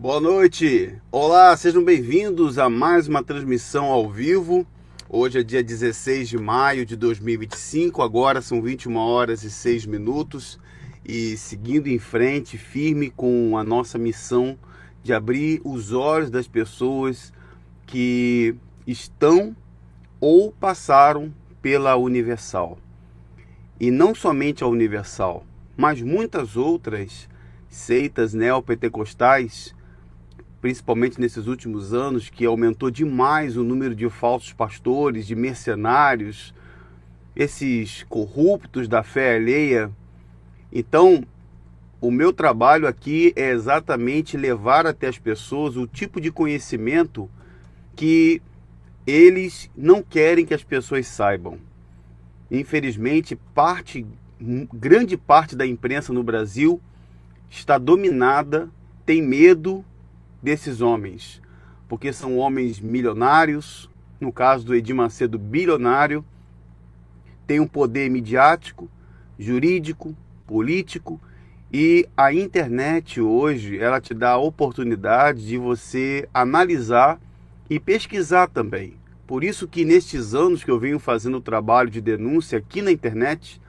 Boa noite! Olá, sejam bem-vindos a mais uma transmissão ao vivo. Hoje é dia 16 de maio de 2025, agora são 21 horas e 6 minutos e seguindo em frente, firme com a nossa missão de abrir os olhos das pessoas que estão ou passaram pela Universal. E não somente a Universal, mas muitas outras seitas neopentecostais, principalmente nesses últimos anos, que aumentou demais o número de falsos pastores, de mercenários, esses corruptos da fé alheia. Então, o meu trabalho aqui é exatamente levar até as pessoas o tipo de conhecimento que eles não querem que as pessoas saibam. Infelizmente, grande parte da imprensa no Brasil está dominada, tem medo desses homens, porque são homens milionários, no caso do Edir Macedo, bilionário, tem um poder midiático, jurídico, político, e a internet hoje, ela te dá a oportunidade de você analisar e pesquisar também. Por isso que nestes anos que eu venho fazendo o trabalho de denúncia aqui na internet,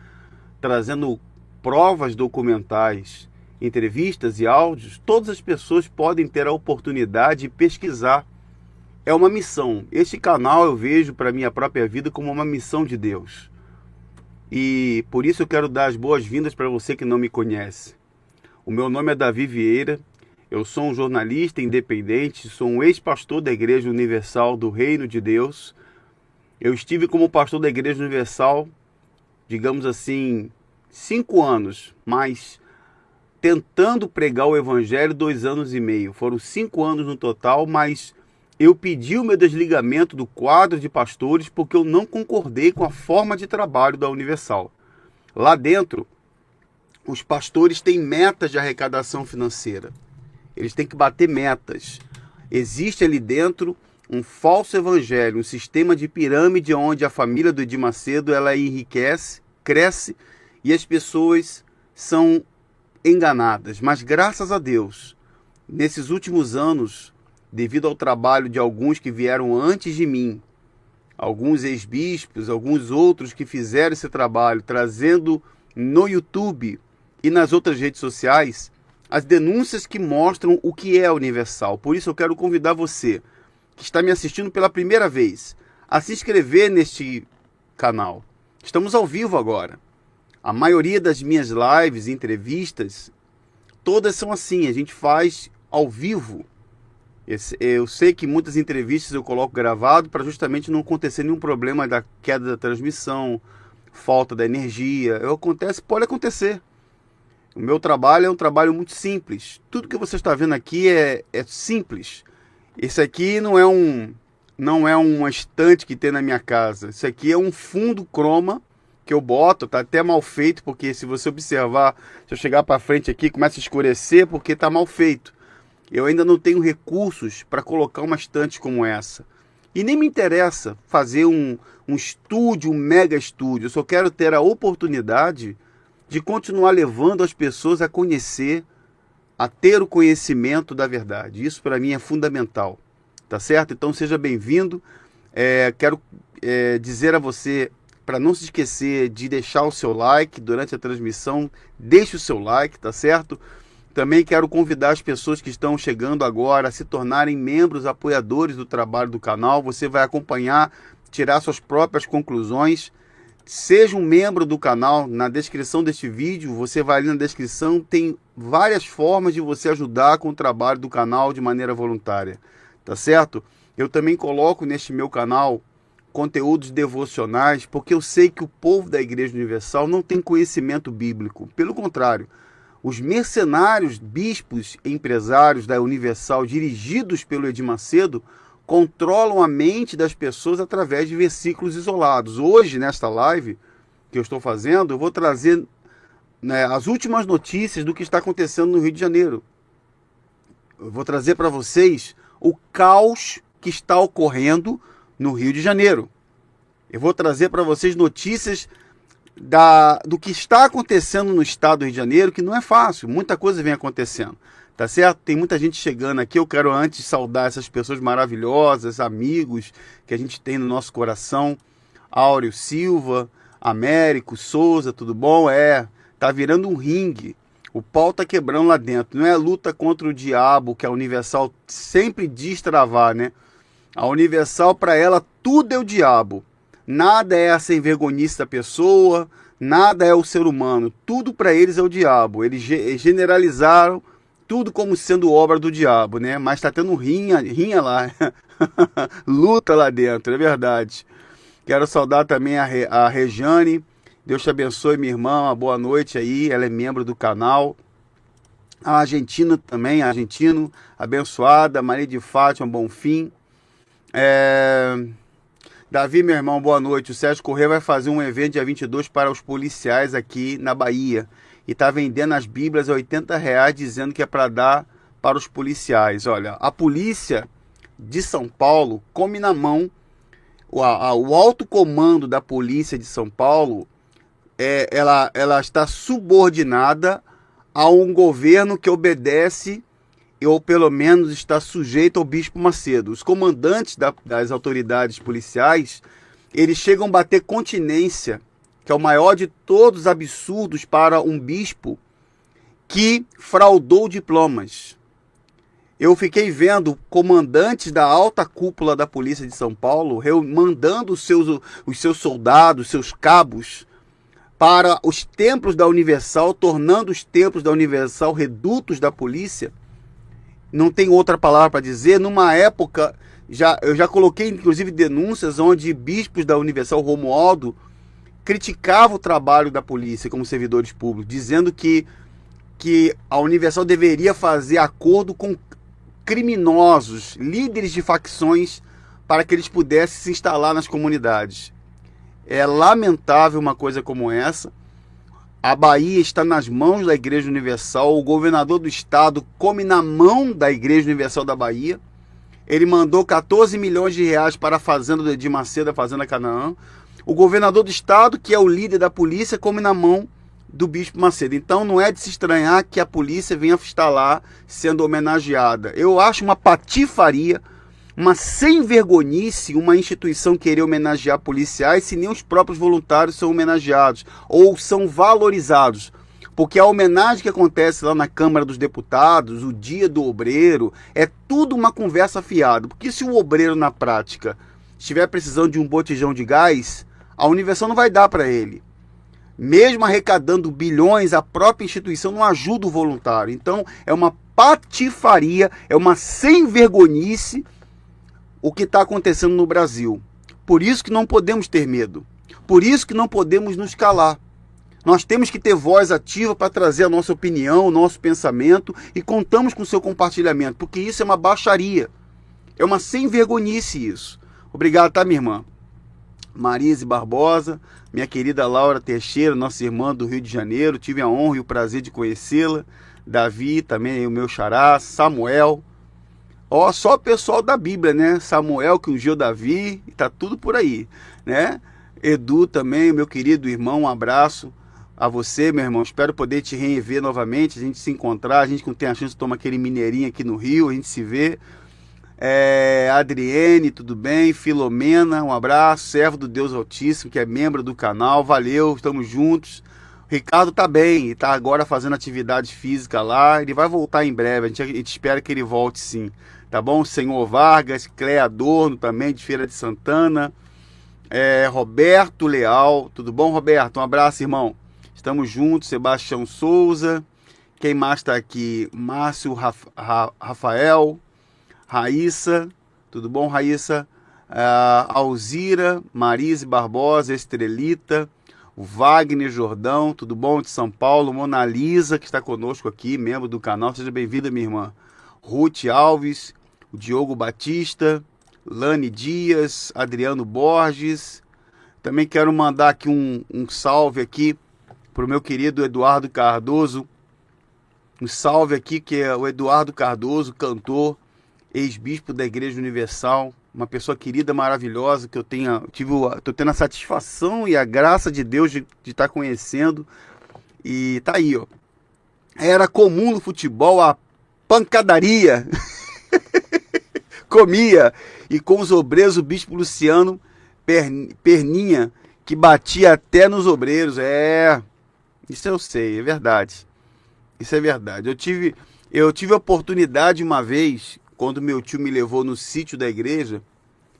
trazendo provas documentais, entrevistas e áudios, todas as pessoas podem ter a oportunidade de pesquisar. É uma missão. Este canal eu vejo para a minha própria vida como uma missão de Deus. E por isso eu quero dar as boas-vindas para você que não me conhece. O meu nome é Davi Vieira, eu sou um jornalista independente, sou um ex-pastor da Igreja Universal do Reino de Deus. Eu estive como pastor da Igreja Universal, digamos assim, 5 anos, mas tentando pregar o evangelho 2 anos e meio. Foram 5 anos no total, mas eu pedi o meu desligamento do quadro de pastores porque eu não concordei com a forma de trabalho da Universal. Lá dentro, os pastores têm metas de arrecadação financeira. Eles têm que bater metas. Existe ali dentro um falso evangelho, um sistema de pirâmide onde a família do Edir Macedo ela enriquece, cresce e as pessoas são enganadas. Mas graças a Deus, nesses últimos anos, devido ao trabalho de alguns que vieram antes de mim, alguns ex-bispos, alguns outros que fizeram esse trabalho, trazendo no YouTube e nas outras redes sociais as denúncias que mostram o que é a Universal. Por isso eu quero convidar você que está me assistindo pela primeira vez a se inscrever neste canal. Estamos ao vivo agora. A maioria das minhas lives e entrevistas, todas são assim, a gente faz ao vivo. Eu sei que muitas entrevistas eu coloco gravado para justamente não acontecer nenhum problema da queda da transmissão, falta da energia. Pode acontecer. O meu trabalho é um trabalho muito simples. Tudo que você está vendo aqui é simples. Esse aqui não é uma estante que tem na minha casa. Isso aqui é um fundo croma que eu boto, tá até mal feito, porque se você observar, se eu chegar para frente aqui, começa a escurecer porque tá mal feito. Eu ainda não tenho recursos para colocar uma estante como essa. E nem me interessa fazer um estúdio, um mega estúdio. Eu só quero ter a oportunidade de continuar levando as pessoas a conhecer, a ter o conhecimento da verdade. Isso para mim é fundamental, tá certo? Então seja bem-vindo. Quero dizer a você, para não se esquecer de deixar o seu like durante a transmissão, deixe o seu like, tá certo? Também quero convidar as pessoas que estão chegando agora a se tornarem membros apoiadores do trabalho do canal. Você vai acompanhar, tirar suas próprias conclusões. Seja um membro do canal. Na descrição deste vídeo, você vai ali na descrição, tem várias formas de você ajudar com o trabalho do canal de maneira voluntária, tá certo? Eu também coloco neste meu canal conteúdos devocionais, porque eu sei que o povo da Igreja Universal não tem conhecimento bíblico. Pelo contrário, os mercenários, bispos, empresários da Universal, dirigidos pelo Edir Macedo, controlam a mente das pessoas através de versículos isolados. Hoje, nesta live que eu estou fazendo, eu vou trazer as últimas notícias do que está acontecendo no Rio de Janeiro. Eu vou trazer para vocês o caos que está ocorrendo no Rio de Janeiro. Eu vou trazer para vocês notícias do que está acontecendo no estado do Rio de Janeiro, que não é fácil, muita coisa vem acontecendo. Tá certo? Tem muita gente chegando aqui. Eu quero antes saudar essas pessoas maravilhosas, amigos que a gente tem no nosso coração. Áureo Silva, Américo, Souza, tudo bom? Tá virando um ringue. O pau tá quebrando lá dentro. Não é luta contra o diabo que a Universal sempre diz travar, né? A Universal, para ela, tudo é o diabo. Nada é a sem vergonhice da pessoa, nada é o ser humano. Tudo para eles é o diabo. Eles generalizaram tudo como sendo obra do diabo, né? Mas tá tendo rinha lá. Luta lá dentro, é verdade. Quero saudar também a Rejane. Deus te abençoe, minha irmã. Uma boa noite aí. Ela é membro do canal. A Argentina também, argentino. Abençoada. Maria de Fátima, Bonfim. Davi, meu irmão, boa noite. O Sérgio Corrêa vai fazer um evento dia 22 para os policiais aqui na Bahia. E tá vendendo as bíblias a R$80, dizendo que é para dar para os policiais. Olha, a polícia de São Paulo come na mão. O alto comando da polícia de São Paulo, ela está subordinada a um governo que obedece, ou pelo menos está sujeito ao Bispo Macedo. Os comandantes das autoridades policiais, eles chegam a bater continência, que é o maior de todos os absurdos para um bispo que fraudou diplomas. Eu fiquei vendo comandantes da alta cúpula da polícia de São Paulo mandando os seus soldados, seus cabos, para os templos da Universal, tornando os templos da Universal redutos da polícia. Não tem outra palavra para dizer. Numa época, eu já coloquei inclusive denúncias onde bispos da Universal, Romualdo, criticava o trabalho da polícia como servidores públicos, dizendo que a Universal deveria fazer acordo com criminosos, líderes de facções, para que eles pudessem se instalar nas comunidades. É lamentável uma coisa como essa. A Bahia está nas mãos da Igreja Universal. O governador do estado come na mão da Igreja Universal da Bahia. Ele mandou 14 milhões de reais para a fazenda do Edir Macedo, a Fazenda Canaã. O governador do estado, que é o líder da polícia, come na mão do Bispo Macedo. Então não é de se estranhar que a polícia venha estar lá sendo homenageada. Eu acho uma patifaria, uma sem vergonhice, uma instituição querer homenagear policiais se nem os próprios voluntários são homenageados ou são valorizados. Porque a homenagem que acontece lá na Câmara dos Deputados, o Dia do Obreiro, é tudo uma conversa fiada. Porque se o obreiro na prática estiver precisando de um botijão de gás, a Universal não vai dar para ele. Mesmo arrecadando bilhões, a própria instituição não ajuda o voluntário. Então é uma patifaria, é uma sem vergonhice o que está acontecendo no Brasil. Por isso que não podemos ter medo. Por isso que não podemos nos calar. Nós temos que ter voz ativa para trazer a nossa opinião, o nosso pensamento, e contamos com o seu compartilhamento, porque isso é uma baixaria. É uma sem vergonhice isso. Obrigado, tá, minha irmã? Marise Barbosa, minha querida Laura Teixeira, nossa irmã do Rio de Janeiro, tive a honra e o prazer de conhecê-la. Davi, também o meu xará, Samuel. Ó, só o pessoal da Bíblia, né? Samuel que ungiu Davi, e tá tudo por aí, né? Edu também, meu querido irmão, um abraço a você, meu irmão. Espero poder te rever novamente, a gente se encontrar, a gente não tem a chance de tomar aquele mineirinho aqui no Rio, a gente se vê. Adriene, tudo bem? Filomena, um abraço. Servo do Deus Altíssimo, que é membro do canal, valeu, estamos juntos. Ricardo tá bem, tá agora fazendo atividade física lá, ele vai voltar em breve, a gente espera que ele volte sim, tá bom? Senhor Vargas, Cléa Adorno também, de Feira de Santana, Roberto Leal, tudo bom, Roberto? Um abraço, irmão. Estamos juntos. Sebastião Souza, quem mais tá aqui? Márcio Rafael, Raíssa, tudo bom, Raíssa? Alzira, Marise Barbosa, Estrelita, o Wagner Jordão, tudo bom, de São Paulo? Mona Lisa, que está conosco aqui, membro do canal, seja bem-vinda, minha irmã. Ruth Alves, o Diogo Batista, Lani Dias, Adriano Borges. Também quero mandar aqui um salve aqui para o meu querido Eduardo Cardoso. Um salve aqui, que é o Eduardo Cardoso, cantor, ex-bispo da Igreja Universal, uma pessoa querida, maravilhosa, que tô tendo a satisfação e a graça de Deus de estar conhecendo. E tá aí, ó. Era comum no futebol há pancadaria. Comia. E com os obreiros, o bispo Luciano Perninha, que batia até nos obreiros. Isso eu sei, é verdade. Isso é verdade. Eu tive a oportunidade uma vez, quando meu tio me levou no sítio da igreja.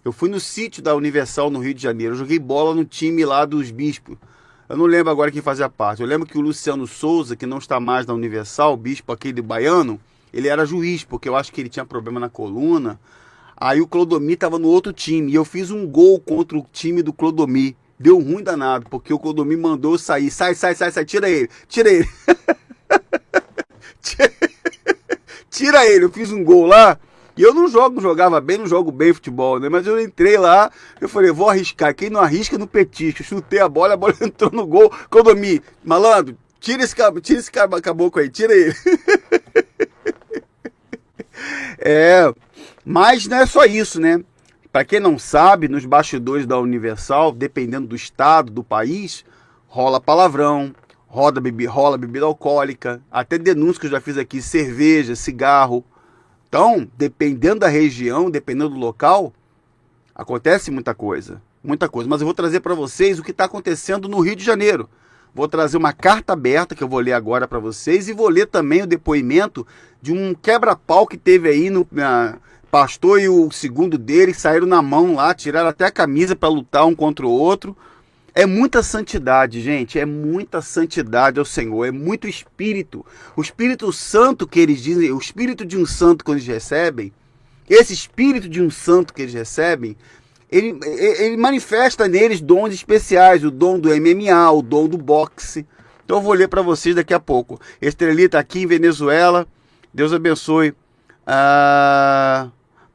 Eu fui no sítio da Universal no Rio de Janeiro. Eu joguei bola no time lá dos bispos. Eu não lembro agora quem fazia parte. Eu lembro que o Luciano Souza, que não está mais na Universal, o bispo aquele baiano, ele era juiz, porque eu acho que ele tinha problema na coluna. Aí o Clodomir estava no outro time. E eu fiz um gol contra o time do Clodomir. Deu ruim danado, porque o Clodomir mandou eu sair. Sai, tira ele. Tira ele. Eu fiz um gol lá. E eu não jogava bem, não jogo bem futebol, né? Mas eu entrei lá, eu falei, vou arriscar. Quem não arrisca, no petisco. Chutei a bola entrou no gol. Clodomir, malandro, tira esse caboclo aí, tira ele. Mas não é só isso, né? Para quem não sabe, nos bastidores da Universal, dependendo do estado, do país, rola palavrão, rola bebida alcoólica, até denúncias que eu já fiz aqui, cerveja, cigarro. Então, dependendo da região, dependendo do local, acontece muita coisa. Mas eu vou trazer para vocês o que está acontecendo no Rio de Janeiro. Vou trazer uma carta aberta que eu vou ler agora para vocês e vou ler também o depoimento de um quebra-pau que teve aí no pastor e o segundo dele saíram na mão lá, tiraram até a camisa para lutar um contra o outro. É muita santidade, gente, é muita santidade ao Senhor, é muito Espírito. O Espírito Santo que eles dizem, o Espírito de um santo que eles recebem, esse Espírito de um santo que eles recebem, ele manifesta neles dons especiais, o dom do MMA, o dom do boxe. Então eu vou ler para vocês daqui a pouco. Estrelita aqui em Venezuela, Deus abençoe.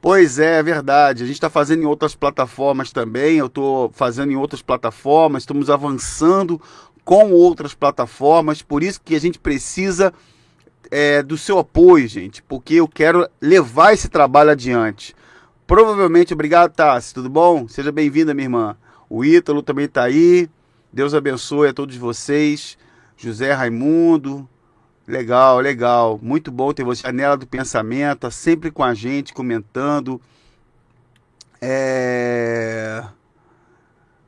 Pois é verdade. A gente está fazendo em outras plataformas também. Eu estou fazendo em outras plataformas. Estamos avançando com outras plataformas. Por isso que a gente precisa do seu apoio, gente. Porque eu quero levar esse trabalho adiante. Provavelmente, obrigado, Tassi. Tudo bom? Seja bem-vinda, minha irmã. O Ítalo também está aí. Deus abençoe a todos vocês. José Raimundo. Legal. Muito bom ter você. Janela do Pensamento, tá sempre com a gente, comentando.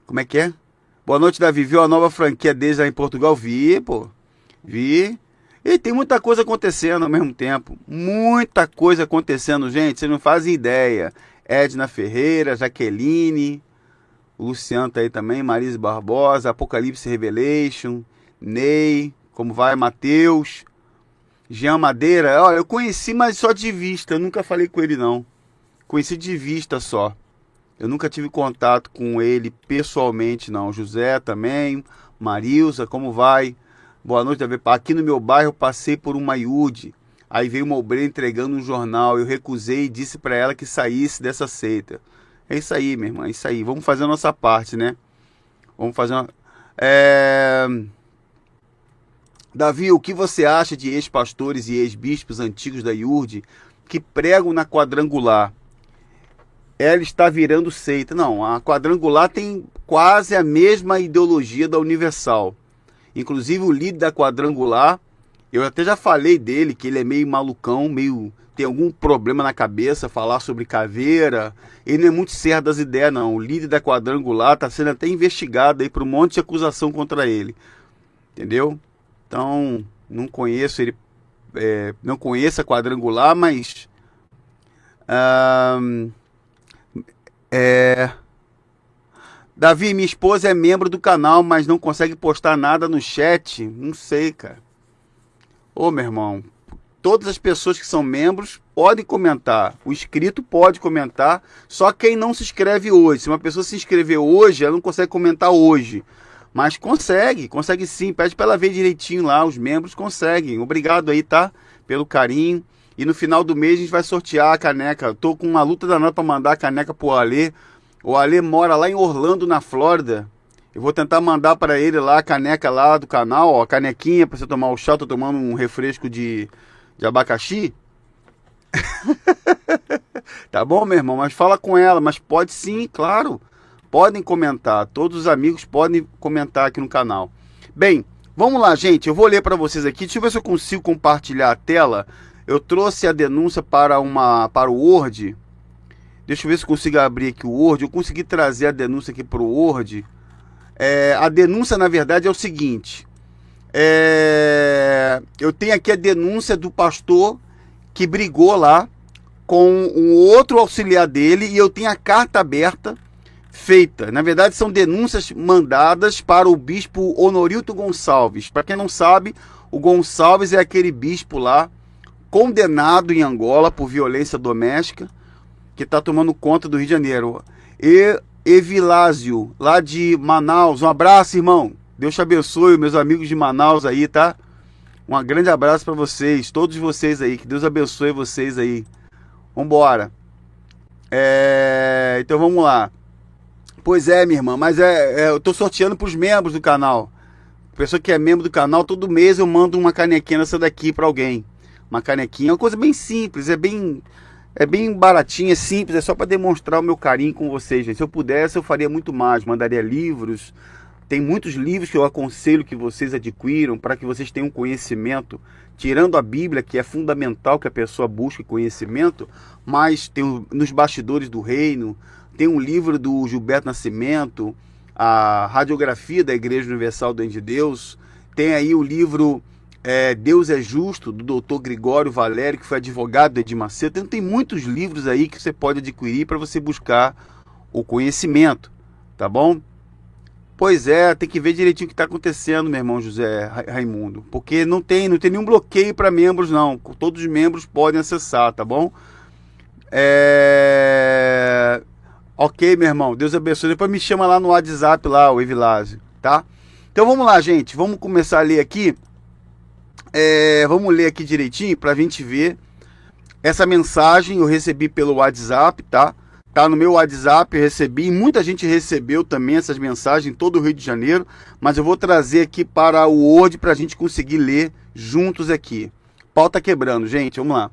Como é que é? Boa noite, Davi. Viu a nova franquia deles lá em Portugal? Vi. E tem muita coisa acontecendo ao mesmo tempo. Muita coisa acontecendo, gente. Vocês não fazem ideia. Edna Ferreira, Jaqueline, o Luciano tá aí também, Marise Barbosa, Apocalipse Revelation, Ney... Como vai, Matheus? Jean Madeira, olha, eu conheci, mas só de vista, eu nunca falei com ele não. Conheci de vista só. Eu nunca tive contato com ele pessoalmente não. José também, Marilza, como vai? Boa noite, Davi. Aqui no meu bairro eu passei por uma IUD. Aí veio uma obreira entregando um jornal. Eu recusei e disse para ela que saísse dessa seita. É isso aí, minha irmã, é isso aí. Vamos fazer a nossa parte, né? Vamos fazer uma... Davi, o que você acha de ex-pastores e ex-bispos antigos da IURD que pregam na quadrangular? Ela está virando seita. Não, a quadrangular tem quase a mesma ideologia da Universal. Inclusive o líder da quadrangular, eu até já falei dele, que ele é meio malucão, tem algum problema na cabeça, falar sobre caveira. Ele não é muito certo das ideias, não. O líder da quadrangular está sendo até investigado aí por um monte de acusação contra ele. Entendeu? Então, não conheço ele, não conheço a quadrangular, mas Davi, minha esposa é membro do canal, mas não consegue postar nada no chat. Não sei, cara. Ô, meu irmão, todas as pessoas que são membros podem comentar. O inscrito pode comentar, só quem não se inscreve hoje. Se uma pessoa se inscrever hoje, ela não consegue comentar hoje. Mas consegue sim, pede para ela ver direitinho lá, os membros conseguem. Obrigado aí, tá? Pelo carinho. E no final do mês a gente vai sortear a caneca. Eu tô com uma luta danada para mandar a caneca pro Alê. O Alê mora lá em Orlando, na Flórida. Eu vou tentar mandar para ele lá a caneca lá do canal, ó, a canequinha para você tomar o chá. Tô tomando um refresco de abacaxi. Tá bom, meu irmão? Mas fala com ela, mas pode sim, claro. Podem comentar, todos os amigos podem comentar aqui no canal. Bem, vamos lá, gente, eu vou ler para vocês aqui, deixa eu ver se eu consigo compartilhar a tela. Eu trouxe a denúncia para o Word. Deixa eu ver se eu consigo abrir aqui o Word. Eu consegui trazer a denúncia aqui para o Word. A denúncia, na verdade, é o seguinte. Eu tenho aqui a denúncia do pastor que brigou lá com um outro auxiliar dele, e eu tenho a carta aberta feita. Na verdade, são denúncias mandadas para o bispo Honorilto Gonçalves. Para quem não sabe, o Gonçalves é aquele bispo lá, condenado em Angola por violência doméstica, que está tomando conta do Rio de Janeiro. E Evilásio, lá de Manaus. Um abraço, irmão. Deus te abençoe, meus amigos de Manaus aí, tá? Um grande abraço para vocês, todos vocês aí. Que Deus abençoe vocês aí. Vambora. Então vamos lá. Pois é, minha irmã, mas eu tô sorteando para os membros do canal. Pessoa que é membro do canal, todo mês eu mando uma canequinha dessa daqui para alguém. Uma canequinha, é uma coisa bem simples, é bem baratinha, é simples, é só para demonstrar o meu carinho com vocês, gente. Se eu pudesse, eu faria muito mais, mandaria livros. Tem muitos livros que eu aconselho que vocês adquiram para que vocês tenham conhecimento, tirando a Bíblia, que é fundamental que a pessoa busque conhecimento, mas tem nos bastidores do reino, tem um livro do Gilberto Nascimento, a radiografia da Igreja Universal do Reino de Deus, tem aí o livro Deus é Justo, do Dr. Gregório Valério, que foi advogado do Edir Macedo. Então tem muitos livros aí que você pode adquirir para você buscar o conhecimento, tá bom? Pois é, tem que ver direitinho o que está acontecendo, meu irmão José Raimundo, porque não tem nenhum bloqueio para membros, não. Todos os membros podem acessar, tá bom? Ok, meu irmão, Deus abençoe. Depois me chama lá no WhatsApp, lá, o Evilásio, tá? Então vamos lá, gente, vamos começar a ler aqui. Vamos ler aqui direitinho para a gente ver. Essa mensagem eu recebi pelo WhatsApp, tá? Tá no meu WhatsApp, eu recebi, muita gente recebeu também essas mensagens em todo o Rio de Janeiro, mas eu vou trazer aqui para o Word para a gente conseguir ler juntos aqui. O pau tá quebrando, gente, vamos lá.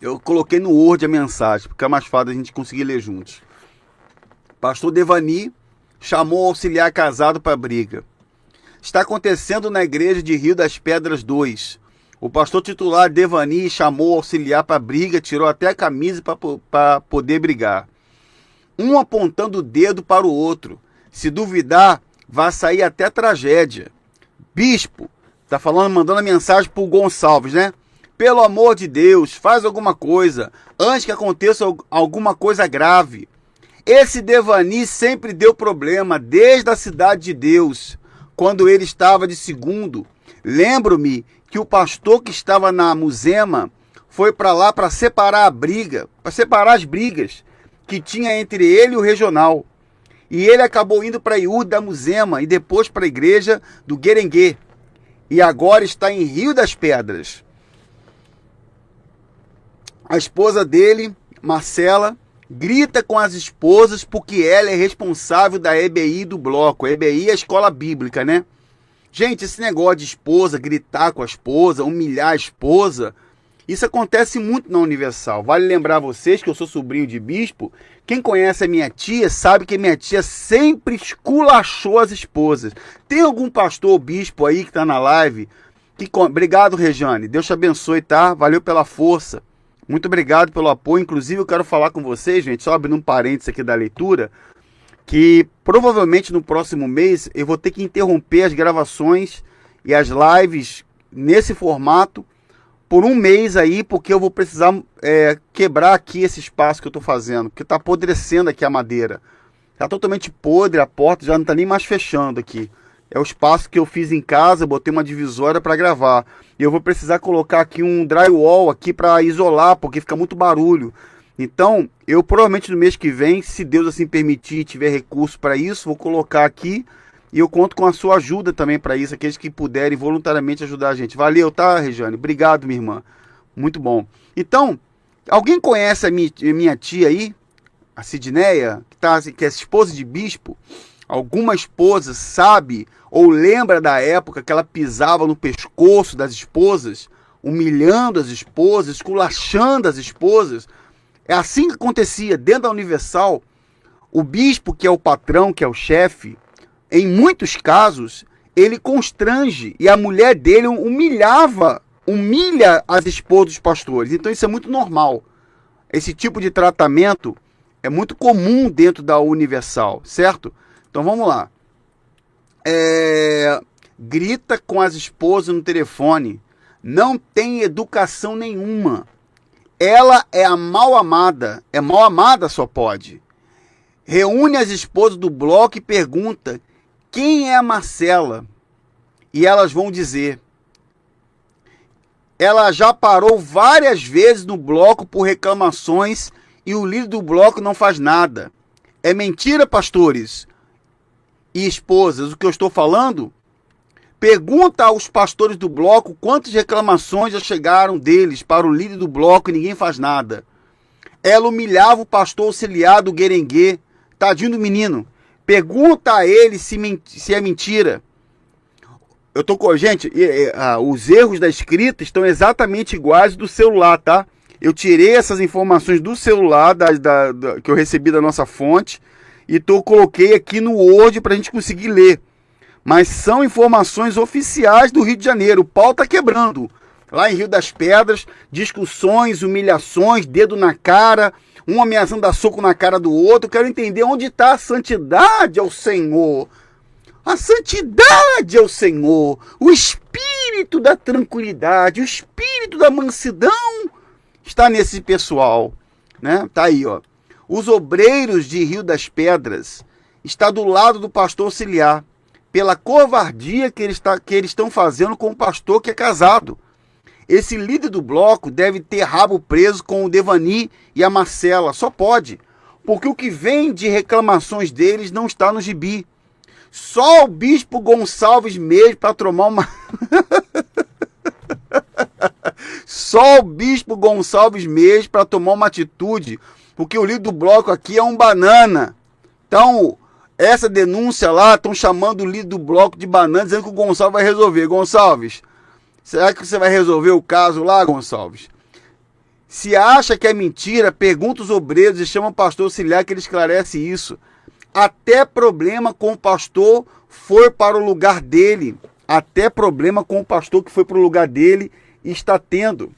Eu coloquei no Word a mensagem, porque é mais fácil a gente conseguir ler juntos. Pastor Devani chamou o auxiliar casado para briga. Está acontecendo na igreja de Rio das Pedras 2. O pastor titular Devani chamou o auxiliar para briga, tirou até a camisa para poder brigar. Um apontando o dedo para o outro. Se duvidar, vai sair até tragédia. Bispo, tá falando, mandando a mensagem para o Gonçalves, né? Pelo amor de Deus, faz alguma coisa, antes que aconteça alguma coisa grave. Esse Devani sempre deu problema, desde a Cidade de Deus, quando ele estava de segundo. Lembro-me que o pastor que estava na Muzema foi para lá para separar a briga, para separar as brigas que tinha entre ele e o regional. E ele acabou indo para Iúde da Muzema e depois para a igreja do Guerengue. E agora está em Rio das Pedras. A esposa dele, Marcela, grita com as esposas porque ela é responsável da EBI do bloco. A EBI é a escola bíblica, né? Gente, esse negócio de esposa, gritar com a esposa, humilhar a esposa, isso acontece muito na Universal. Vale lembrar vocês que eu sou sobrinho de bispo. Quem conhece a minha tia sabe que minha tia sempre esculachou as esposas. Tem algum pastor ou bispo aí que está na live? Obrigado, Rejane. Deus te abençoe, tá? Valeu pela força. Muito obrigado pelo apoio. Inclusive, eu quero falar com vocês, gente, só abrindo um parênteses aqui da leitura, que provavelmente no próximo mês eu vou ter que interromper as gravações e as lives nesse formato por um mês aí, porque eu vou precisar quebrar aqui esse espaço que eu estou fazendo, porque está apodrecendo aqui a madeira. Está totalmente podre, a porta já não está nem mais fechando aqui. É o espaço que eu fiz em casa, botei uma divisória para gravar. E eu vou precisar colocar aqui um drywall aqui para isolar, porque fica muito barulho. Então, eu provavelmente no mês que vem, se Deus assim permitir e tiver recurso para isso, vou colocar aqui. E eu conto com a sua ajuda também para isso, aqueles que puderem voluntariamente ajudar a gente. Valeu, tá, Rejane? Obrigado, minha irmã. Muito bom. Então, alguém conhece a minha tia aí? A Sidneia, que é esposa de bispo? Alguma esposa sabe ou lembra da época que ela pisava no pescoço das esposas, humilhando as esposas, esculachando as esposas? É assim que acontecia dentro da Universal. O bispo, que é o patrão, que é o chefe, em muitos casos, ele constrange, e a mulher dele humilha as esposas dos pastores. Então isso é muito normal. Esse tipo de tratamento é muito comum dentro da Universal, certo? Então vamos lá. Grita com as esposas no telefone, não tem educação nenhuma. Ela é a mal amada só pode. Reúne as esposas do bloco e pergunta: quem é a Marcela? E elas vão dizer: ela já parou várias vezes no bloco por reclamações e o líder do bloco não faz nada. É mentira, pastores e esposas, o que eu estou falando? Pergunta aos pastores do bloco quantas reclamações já chegaram deles para o líder do bloco e ninguém faz nada. Ela humilhava o pastor auxiliar do Guerengue, tadinho do menino. Pergunta a ele se é mentira. Gente, os erros da escrita estão exatamente iguais do celular, tá? Eu tirei essas informações do celular que eu recebi da nossa fonte e coloquei aqui no Word para a gente conseguir ler. Mas são informações oficiais do Rio de Janeiro. O pau tá quebrando. Lá em Rio das Pedras, discussões, humilhações, dedo na cara, um ameaçando dar soco na cara do outro. Eu quero entender onde está a santidade ao Senhor. A santidade ao Senhor. O espírito da tranquilidade, o espírito da mansidão está nesse pessoal, né? Tá aí, ó. Os obreiros de Rio das Pedras estão do lado do pastor auxiliar, pela covardia que eles estão fazendo com o pastor que é casado. Esse líder do bloco deve ter rabo preso com o Devani e a Marcela. Só pode, porque o que vem de reclamações deles não está no gibi. Só o bispo Gonçalves mesmo para tomar uma... Só o bispo Gonçalves mesmo para tomar uma atitude, porque o líder do bloco aqui é um banana. Então, essa denúncia lá, estão chamando o líder do bloco de banana, dizendo que o Gonçalves vai resolver. Gonçalves, será que você vai resolver o caso lá, Gonçalves? Se acha que é mentira, pergunta os obreiros e chama o pastor auxiliar que ele esclarece isso. Até problema com o pastor foi para o lugar dele. Até problema com o pastor que foi para o lugar dele está tendo.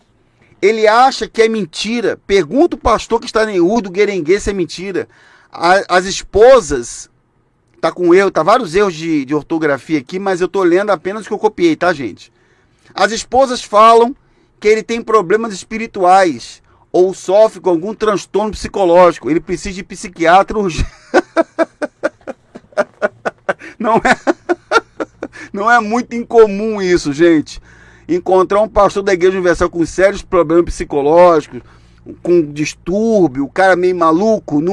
Ele acha que é mentira. Pergunta o pastor que está em Urdo, Guerengue, se é mentira. As esposas... Tá com erro, tá vários erros de ortografia aqui, mas eu tô lendo apenas o que eu copiei, tá, gente? As esposas falam que ele tem problemas espirituais ou sofre com algum transtorno psicológico. Ele precisa de psiquiatra urgente. Não é muito incomum isso, gente. Encontrar um pastor da Igreja Universal com sérios problemas psicológicos, com distúrbio, o cara meio maluco,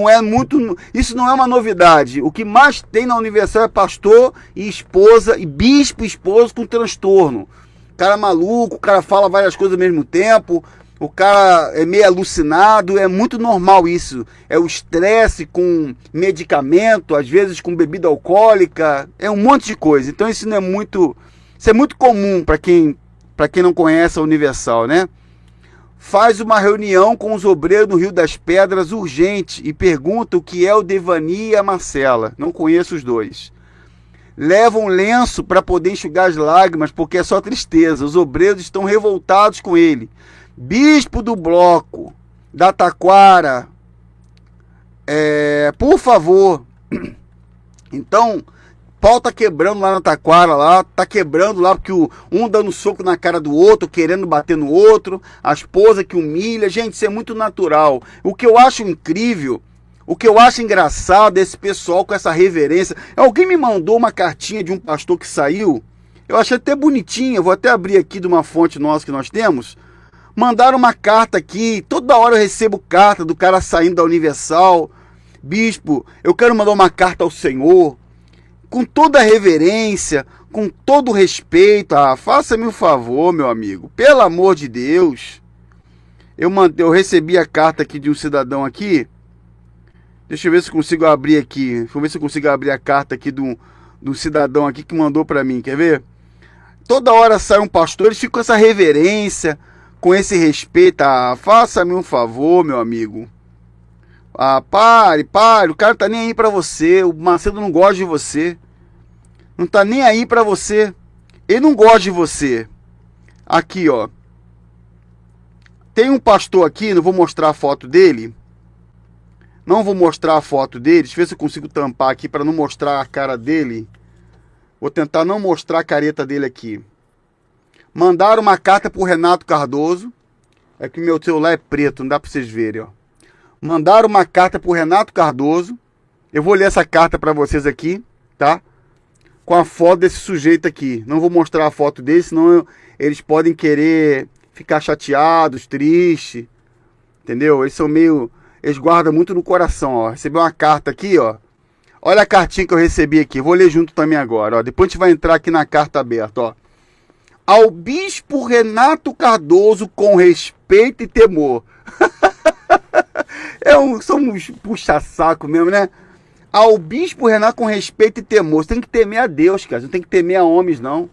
isso não é uma novidade. O que mais tem na Universal é pastor e esposa, e bispo e esposa com transtorno. O cara maluco, o cara fala várias coisas ao mesmo tempo, o cara é meio alucinado, é muito normal isso. É o estresse com medicamento, às vezes com bebida alcoólica, é um monte de coisa. Então isso é muito comum para quem não conhece a Universal, né? Faz uma reunião com os obreiros do Rio das Pedras urgente e pergunta o que é o Devani e a Marcela. Não conheço os dois. Leva um lenço para poder enxugar as lágrimas, porque é só tristeza. Os obreiros estão revoltados com ele. Bispo do bloco, da Taquara, por favor. Então... O pau tá quebrando lá na Taquara, tá quebrando lá, porque um dando soco na cara do outro, querendo bater no outro, a esposa que humilha. Gente, isso é muito natural. O que eu acho incrível, o que eu acho engraçado é esse pessoal com essa reverência. Alguém me mandou uma cartinha de um pastor que saiu, eu achei até bonitinha, vou até abrir aqui de uma fonte nossa que nós temos. Mandaram uma carta aqui, toda hora eu recebo carta do cara saindo da Universal. Bispo, eu quero mandar uma carta ao Senhor, com toda a reverência, com todo o respeito. Faça-me um favor, meu amigo, pelo amor de Deus. Eu recebi a carta aqui de um cidadão aqui. Deixa eu ver se consigo abrir aqui. Vou ver se eu consigo abrir a carta aqui do cidadão aqui que mandou para mim, quer ver? Toda hora sai um pastor, eles ficam com essa reverência, com esse respeito. Faça-me um favor, meu amigo. Pare, o cara tá nem aí pra você, o Macedo não gosta de você. Não tá nem aí para você. Ele não gosta de você. Aqui, ó. Tem um pastor aqui, não vou mostrar a foto dele. Não vou mostrar a foto dele. Deixa eu ver se eu consigo tampar aqui para não mostrar a cara dele. Vou tentar não mostrar a careta dele aqui. Mandaram uma carta pro Renato Cardoso. É que meu celular é preto, não dá para vocês verem, ó. Mandaram uma carta pro Renato Cardoso. Eu vou ler essa carta para vocês aqui, tá? Com a foto desse sujeito aqui. Não vou mostrar a foto dele, senão eles podem querer ficar chateados, tristes. Entendeu? Eles são meio... Eles guardam muito no coração, ó. Recebi uma carta aqui, ó. Olha a cartinha que eu recebi aqui. Vou ler junto também agora, ó. Depois a gente vai entrar aqui na carta aberta, ó. Ao bispo Renato Cardoso, com respeito e temor. São uns puxa-saco mesmo, né? Ao bispo Renato, com respeito e temor. Você tem que temer a Deus, cara. Você não tem que temer a homens, não.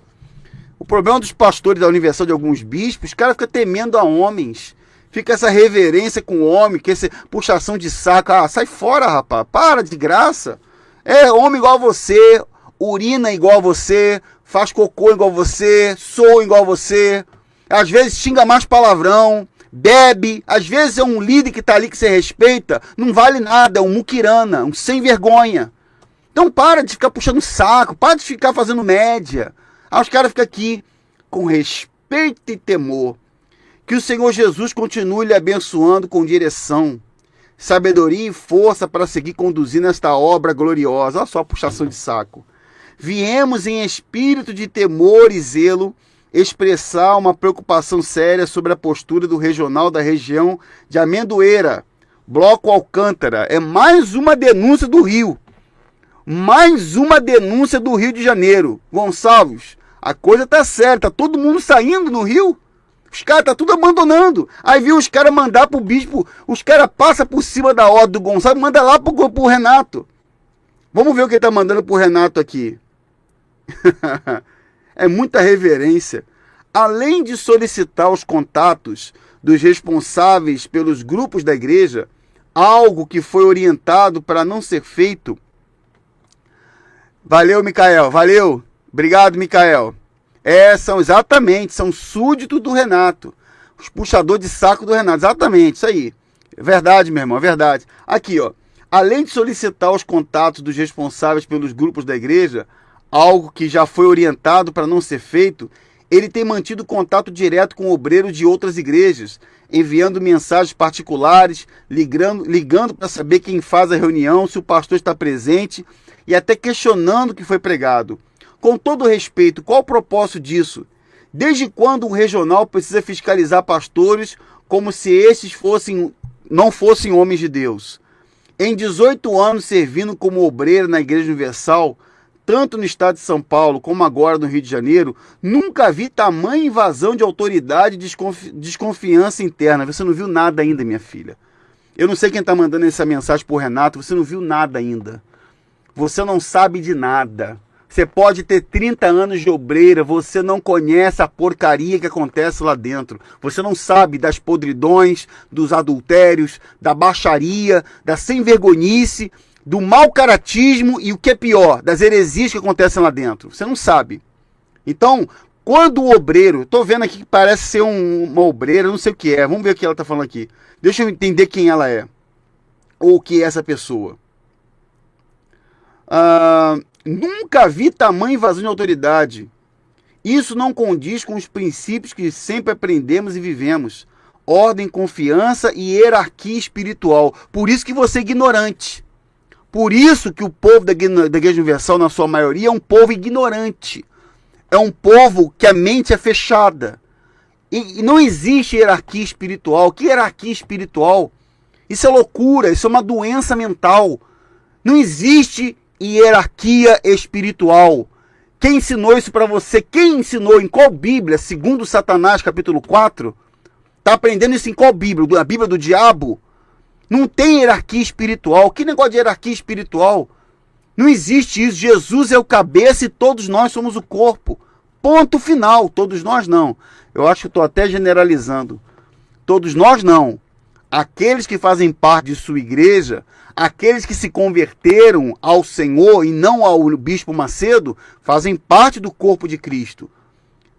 O problema dos pastores da Universal, de alguns bispos, os caras ficam temendo a homens. Fica essa reverência com o homem, que essa puxação de saco. Ah, sai fora, rapaz. Para de graça. É homem igual a você, urina igual a você, faz cocô igual a você, soa igual a você. Às vezes xinga mais palavrão, bebe. Às vezes é um líder que está ali que você respeita, não vale nada, é um muquirana, um sem vergonha. Então para de ficar puxando saco, para de ficar fazendo média. Aí os caras ficam aqui com respeito e temor. Que o Senhor Jesus continue lhe abençoando com direção, sabedoria e força para seguir conduzindo esta obra gloriosa. Olha só a puxação de saco. Viemos em espírito de temor e zelo expressar uma preocupação séria sobre a postura do regional da região de Amendoeira, Bloco Alcântara. É mais uma denúncia do Rio. Mais uma denúncia do Rio de Janeiro. Gonçalves, a coisa tá séria. Tá todo mundo saindo no Rio. Os caras tá tudo abandonando. Aí viu os caras mandar pro bispo. Os caras passam por cima da ordem do Gonçalves e manda lá pro Renato. Vamos ver o que ele tá mandando pro Renato aqui. É muita reverência. Além de solicitar os contatos dos responsáveis pelos grupos da igreja, algo que foi orientado para não ser feito. Valeu, Micael. Valeu. Obrigado, Micael. São súditos do Renato. Os puxadores de saco do Renato. Exatamente, isso aí. É verdade, meu irmão, é verdade. Aqui, ó. Além de solicitar os contatos dos responsáveis pelos grupos da igreja, algo que já foi orientado para não ser feito, ele tem mantido contato direto com obreiros de outras igrejas, enviando mensagens particulares, ligando para saber quem faz a reunião, se o pastor está presente e até questionando o que foi pregado. Com todo respeito, qual o propósito disso? Desde quando um regional precisa fiscalizar pastores como se esses não fossem homens de Deus? Em 18 anos servindo como obreiro na Igreja Universal, tanto no estado de São Paulo como agora no Rio de Janeiro, nunca vi tamanha invasão de autoridade e desconfiança interna. Você não viu nada ainda, minha filha. Eu não sei quem está mandando essa mensagem para o Renato, você não viu nada ainda. Você não sabe de nada. Você pode ter 30 anos de obreira, você não conhece a porcaria que acontece lá dentro. Você não sabe das podridões, dos adultérios, da baixaria, da sem-vergonhice, do mau caratismo e o que é pior, das heresias que acontecem lá dentro. Você não sabe. Então, quando o obreiro... Estou vendo aqui que parece ser uma obreira, não sei o que é. Vamos ver o que ela está falando aqui. Deixa eu entender quem ela é. Ou o que é essa pessoa. Nunca vi tamanha invasão de autoridade. Isso não condiz com os princípios que sempre aprendemos e vivemos. Ordem, confiança e hierarquia espiritual. Por isso que você é ignorante. Por isso que o povo da Igreja Universal, na sua maioria, é um povo ignorante. É um povo que a mente é fechada. E não existe hierarquia espiritual. Que hierarquia espiritual? Isso é loucura, isso é uma doença mental. Não existe hierarquia espiritual. Quem ensinou isso para você? Quem ensinou? Em qual Bíblia? Segundo Satanás, capítulo 4? Está aprendendo isso em qual Bíblia? A Bíblia do diabo? Não tem hierarquia espiritual. Que negócio de hierarquia espiritual? Não existe isso. Jesus é o cabeça e todos nós somos o corpo. Ponto final. Todos nós não. Eu acho que estou até generalizando. Todos nós não. Aqueles que fazem parte de sua igreja, aqueles que se converteram ao Senhor e não ao Bispo Macedo, fazem parte do corpo de Cristo.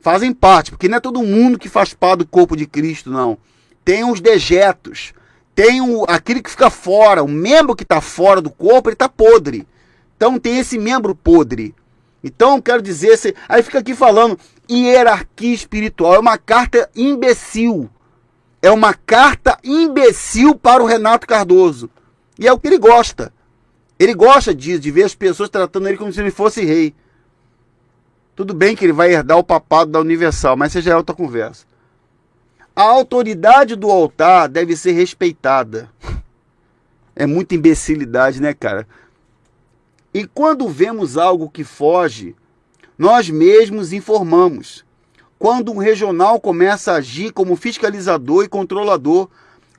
Fazem parte, porque não é todo mundo que faz parte do corpo de Cristo, não. Tem os dejetos, tem aquele que fica fora, o membro que está fora do corpo, ele está podre. Então tem esse membro podre. Então quero dizer, aí fica aqui falando hierarquia espiritual, é uma carta imbecil. É uma carta imbecil para o Renato Cardoso. E é o que ele gosta. Ele gosta disso, de ver as pessoas tratando ele como se ele fosse rei. Tudo bem que ele vai herdar o papado da Universal, mas isso já é outra conversa. A autoridade do altar deve ser respeitada. É muita imbecilidade, né, cara? E quando vemos algo que foge, nós mesmos informamos. Quando um regional começa a agir como fiscalizador e controlador,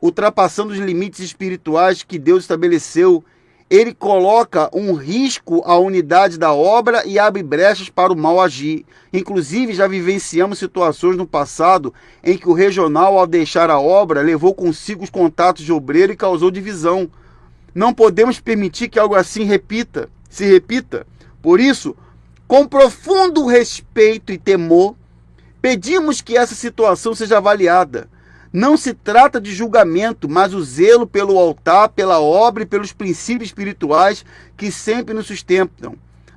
ultrapassando os limites espirituais que Deus estabeleceu, ele coloca um risco à unidade da obra e abre brechas para o mal agir. Inclusive, já vivenciamos situações no passado em que o regional, ao deixar a obra, levou consigo os contatos de obreiro e causou divisão. Não podemos permitir que algo assim se repita. Por isso, com profundo respeito e temor, pedimos que essa situação seja avaliada. Não se trata de julgamento, mas o zelo pelo altar, pela obra e pelos princípios espirituais que sempre nos sustentam.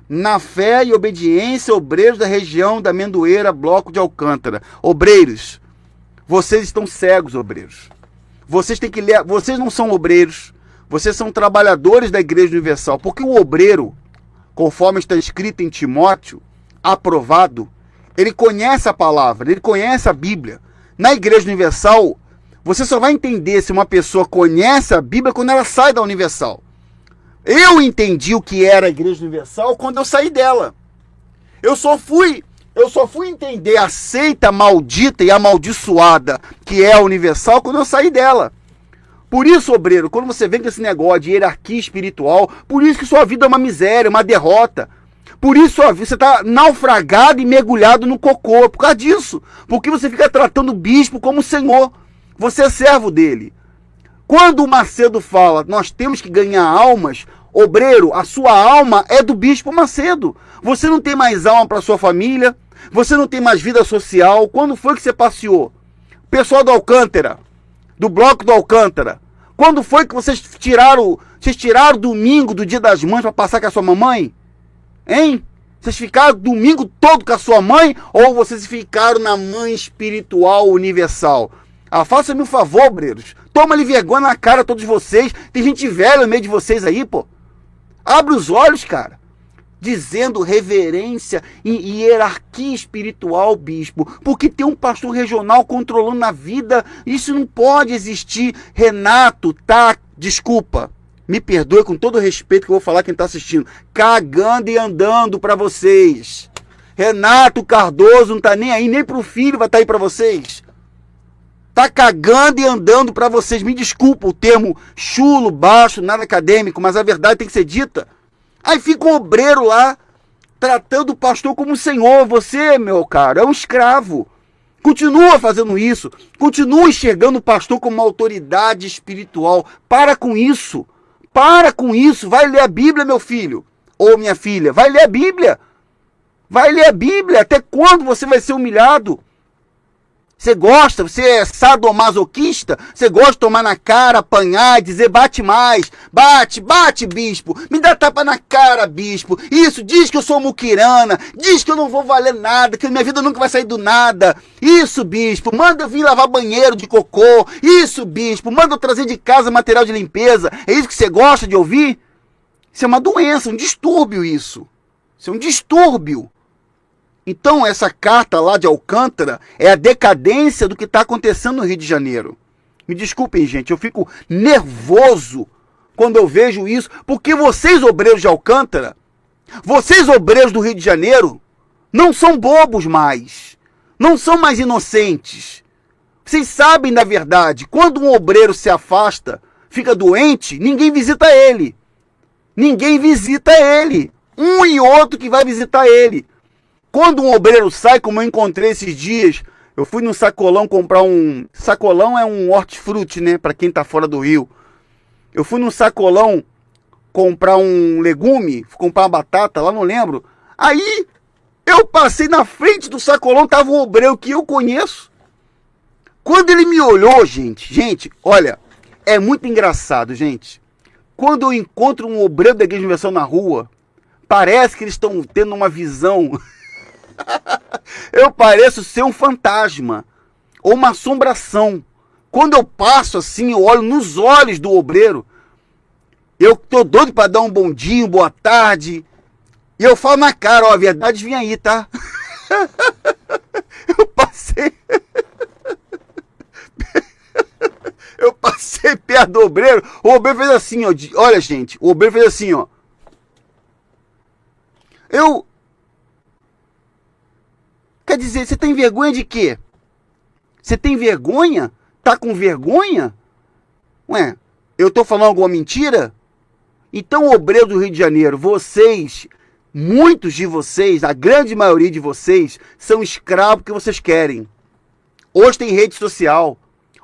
Na fé e obediência, obreiros da região da Amendoeira, bloco de Alcântara. Obreiros, vocês estão cegos, obreiros. Vocês têm que ler, vocês não são obreiros, vocês são trabalhadores da Igreja Universal, porque o obreiro, conforme está escrito em Timóteo, aprovado, ele conhece a palavra, ele conhece a Bíblia. Na Igreja Universal, você só vai entender se uma pessoa conhece a Bíblia quando ela sai da Universal. Eu entendi o que era a Igreja Universal quando eu saí dela. Eu só fui entender a seita maldita e amaldiçoada que é a Universal quando eu saí dela. Por isso, obreiro, quando você vem com esse negócio de hierarquia espiritual, por isso que sua vida é uma miséria, uma derrota. Por isso você está naufragado e mergulhado no cocô, por causa disso. Porque você fica tratando o bispo como senhor. Você é servo dele. Quando o Macedo fala, nós temos que ganhar almas, obreiro, a sua alma é do bispo Macedo. Você não tem mais alma para sua família, você não tem mais vida social. Quando foi que você passeou? Pessoal do Alcântara, do bloco do Alcântara. Quando foi que vocês tiraram domingo do Dia das Mães para passar com a sua mamãe? Hein? Vocês ficaram domingo todo com a sua mãe ou vocês ficaram na mãe espiritual universal? Faça-me um favor, obreiros. Toma-lhe vergonha na cara todos vocês. Tem gente velha no meio de vocês aí, pô. Abre os olhos, cara. Dizendo reverência e hierarquia espiritual, bispo. Porque tem um pastor regional controlando a vida. Isso não pode existir. Renato, tá? Desculpa. Me perdoe com todo o respeito que eu vou falar quem está assistindo. Cagando e andando para vocês. Renato Cardoso não está nem aí, nem para o filho vai estar aí para vocês. Tá cagando e andando para vocês. Me desculpa o termo chulo, baixo, nada acadêmico, mas a verdade tem que ser dita. Aí fica um obreiro lá, tratando o pastor como senhor. Você, meu caro, é um escravo. Continua fazendo isso. Continua enxergando o pastor como uma autoridade espiritual. Para com isso. Para com isso, vai ler a Bíblia, meu filho, ou minha filha, vai ler a Bíblia. Vai ler a Bíblia, até quando você vai ser humilhado? Você gosta, você é sadomasoquista, você gosta de tomar na cara, apanhar, dizer bate mais, bate bispo, me dá tapa na cara, bispo, isso, diz que eu sou muquirana, diz que eu não vou valer nada, que minha vida nunca vai sair do nada, isso, bispo, manda eu vir lavar banheiro de cocô, isso, bispo, manda eu trazer de casa material de limpeza, é isso que você gosta de ouvir? Isso é uma doença, um distúrbio isso é um distúrbio. Então, essa carta lá de Alcântara é a decadência do que está acontecendo no Rio de Janeiro. Me desculpem, gente, eu fico nervoso quando eu vejo isso, porque vocês, obreiros de Alcântara, vocês, obreiros do Rio de Janeiro, não são bobos mais, não são mais inocentes. Vocês sabem da verdade, quando um obreiro se afasta, fica doente, ninguém visita ele. Ninguém visita ele. Um e outro que vai visitar ele. Quando um obreiro sai, como eu encontrei esses dias, eu fui no Sacolão comprar um... Sacolão é um hortifruti, né? Para quem tá fora do Rio. Eu fui no Sacolão comprar um legume, fui comprar uma batata, lá não lembro. Aí eu passei na frente do sacolão, tava um obreiro que eu conheço. Quando ele me olhou, gente, olha, é muito engraçado, gente. Quando eu encontro um obreiro da Igreja Universal na rua, parece que eles estão tendo uma visão. Eu pareço ser um fantasma ou uma assombração. Quando eu passo assim, eu olho nos olhos do obreiro, eu tô doido para dar um bom dia, boa tarde. E eu falo na cara, ó, a verdade vem aí, tá? Eu passei... Eu passei perto do obreiro, o obreiro fez assim, ó. Olha, gente, o obreiro fez assim, ó. Quer dizer, você tem vergonha de quê? Você tem vergonha? Tá com vergonha? Ué, eu tô falando alguma mentira? Então, obreiro do Rio de Janeiro, vocês, muitos de vocês, a grande maioria de vocês, são escravos que vocês querem. Hoje tem rede social.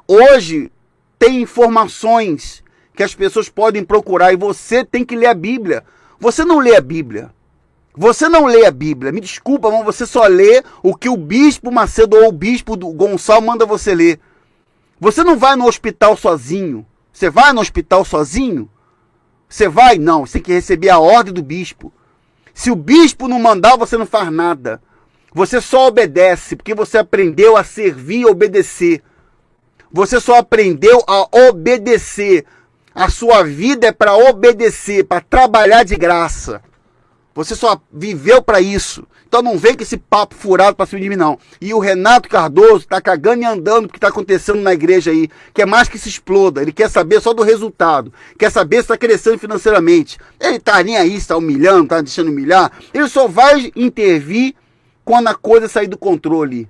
Hoje tem informações que as pessoas podem procurar e você tem que ler a Bíblia. Você não lê a Bíblia. Você não lê a Bíblia. Me desculpa, mas você só lê o que o bispo Macedo ou o bispo do Gonçalo manda você ler. Você não vai no hospital sozinho. Você vai no hospital sozinho? Você vai? Não. Você tem que receber a ordem do bispo. Se o bispo não mandar, você não faz nada. Você só obedece, porque você aprendeu a servir e obedecer. Você só aprendeu a obedecer. A sua vida é para obedecer, para trabalhar de graça. Você só viveu para isso. Então não vem com esse papo furado para cima de mim, não. E o Renato Cardoso tá cagando e andando o que tá acontecendo na igreja aí. Quer mais que se exploda. Ele quer saber só do resultado. Quer saber se tá crescendo financeiramente. Ele tá nem aí, se tá humilhando, tá deixando humilhar. Ele só vai intervir quando a coisa sair do controle.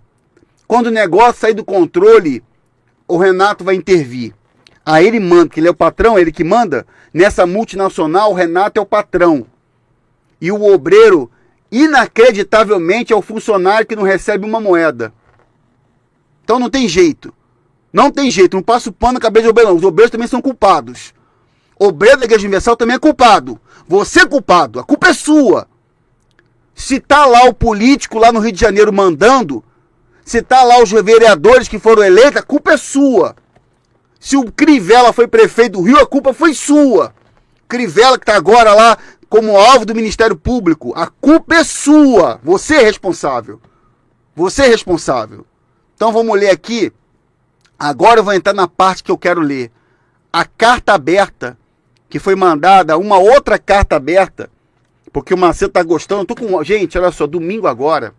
Quando o negócio sair do controle, o Renato vai intervir. Aí ele manda, que ele é o patrão, ele que manda. Nessa multinacional, o Renato é o patrão. E o obreiro, inacreditavelmente, é o funcionário que não recebe uma moeda. Então não tem jeito. Não tem jeito. Não passa o pano na cabeça de obreiro, não. Os obreiros também são culpados. O obreiro da Igreja Universal também é culpado. Você é culpado. A culpa é sua. Se tá lá o político lá no Rio de Janeiro mandando, se tá lá os vereadores que foram eleitos, a culpa é sua. Se o Crivella foi prefeito do Rio, a culpa foi sua. Crivella que tá agora lá como alvo do Ministério Público, a culpa é sua. Você é responsável. Você é responsável. Então vamos ler aqui. Agora eu vou entrar na parte que eu quero ler. A carta aberta, que foi mandada, uma outra carta aberta, porque o Macedo tá gostando. Eu tô com... Gente, olha só, domingo agora,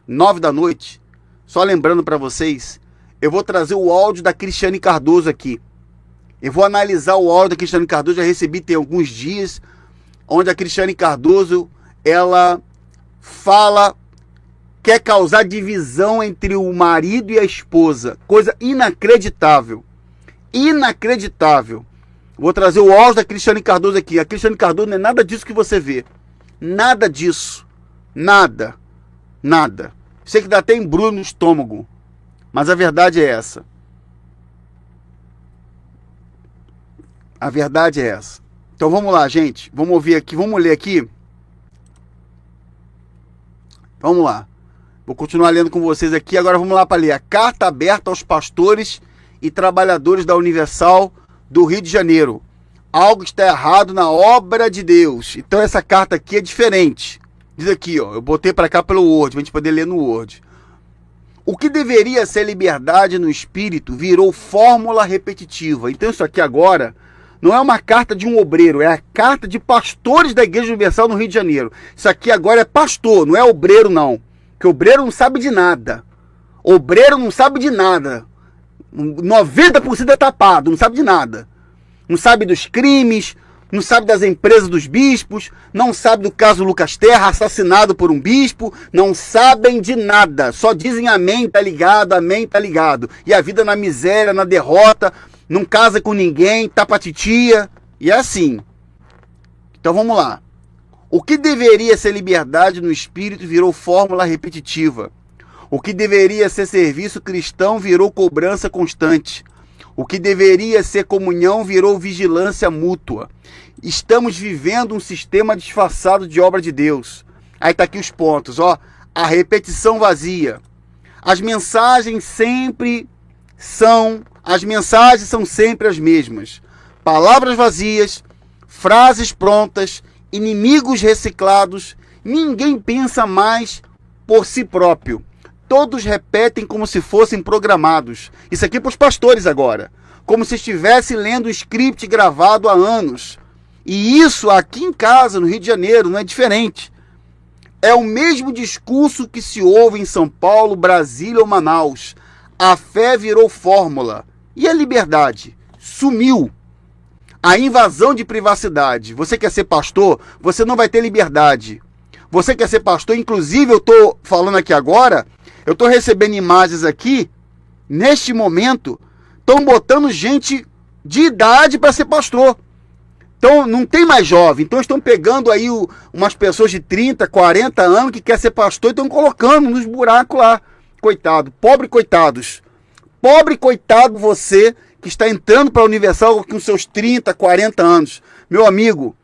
9 da noite, só lembrando para vocês, eu vou trazer o áudio da Cristiane Cardoso aqui. Eu vou analisar o áudio da Cristiane Cardoso, já recebi tem alguns dias, onde a Cristiane Cardoso, ela fala, quer causar divisão entre o marido e a esposa. Coisa inacreditável. Inacreditável. Vou trazer o áudio da Cristiane Cardoso aqui. A Cristiane Cardoso não é nada disso que você vê. Nada disso. Nada. Nada. Sei que dá até embrulho no estômago. Mas a verdade é essa. A verdade é essa. Então vamos lá, gente. Vamos ouvir aqui. Vamos ler aqui. Vamos lá. Vou continuar lendo com vocês aqui. Agora vamos lá para ler. A carta aberta aos pastores e trabalhadores da Universal do Rio de Janeiro. Algo está errado na obra de Deus. Então essa carta aqui é diferente. Diz aqui, ó. Eu botei para cá pelo Word, para a gente poder ler no Word. O que deveria ser liberdade no espírito virou fórmula repetitiva. Então isso aqui agora não é uma carta de um obreiro, é a carta de pastores da Igreja Universal no Rio de Janeiro. Isso aqui agora é pastor, não é obreiro não. Porque obreiro não sabe de nada. Obreiro não sabe de nada. 90% é tapado, não sabe de nada. Não sabe dos crimes, não sabe das empresas dos bispos, não sabe do caso Lucas Terra, assassinado por um bispo, não sabem de nada. Só dizem amém, tá ligado, amém, tá ligado. E a vida na miséria, na derrota, não casa com ninguém, tá pra titia, e é assim. Então vamos lá. O que deveria ser liberdade no espírito virou fórmula repetitiva. O que deveria ser serviço cristão virou cobrança constante. O que deveria ser comunhão virou vigilância mútua. Estamos vivendo um sistema disfarçado de obra de Deus. Aí está aqui os pontos, ó. A repetição vazia. As mensagens são sempre as mesmas. Palavras vazias, frases prontas, inimigos reciclados. Ninguém pensa mais por si próprio. Todos repetem como se fossem programados. Isso aqui é para os pastores agora. Como se estivesse lendo um script gravado há anos. E isso aqui em casa, no Rio de Janeiro, não é diferente. É o mesmo discurso que se ouve em São Paulo, Brasília ou Manaus. A fé virou fórmula. E a liberdade? Sumiu. A invasão de privacidade. Você quer ser pastor? Você não vai ter liberdade. Você quer ser pastor? Inclusive, eu estou falando aqui agora, eu estou recebendo imagens aqui, neste momento, estão botando gente de idade para ser pastor. Então, não tem mais jovem. Então, estão pegando aí umas pessoas de 30, 40 anos que querem ser pastor e estão colocando nos buracos lá. Coitado. Pobre coitados. Pobre coitado você que está entrando para a Universal com seus 30, 40 anos. Meu amigo,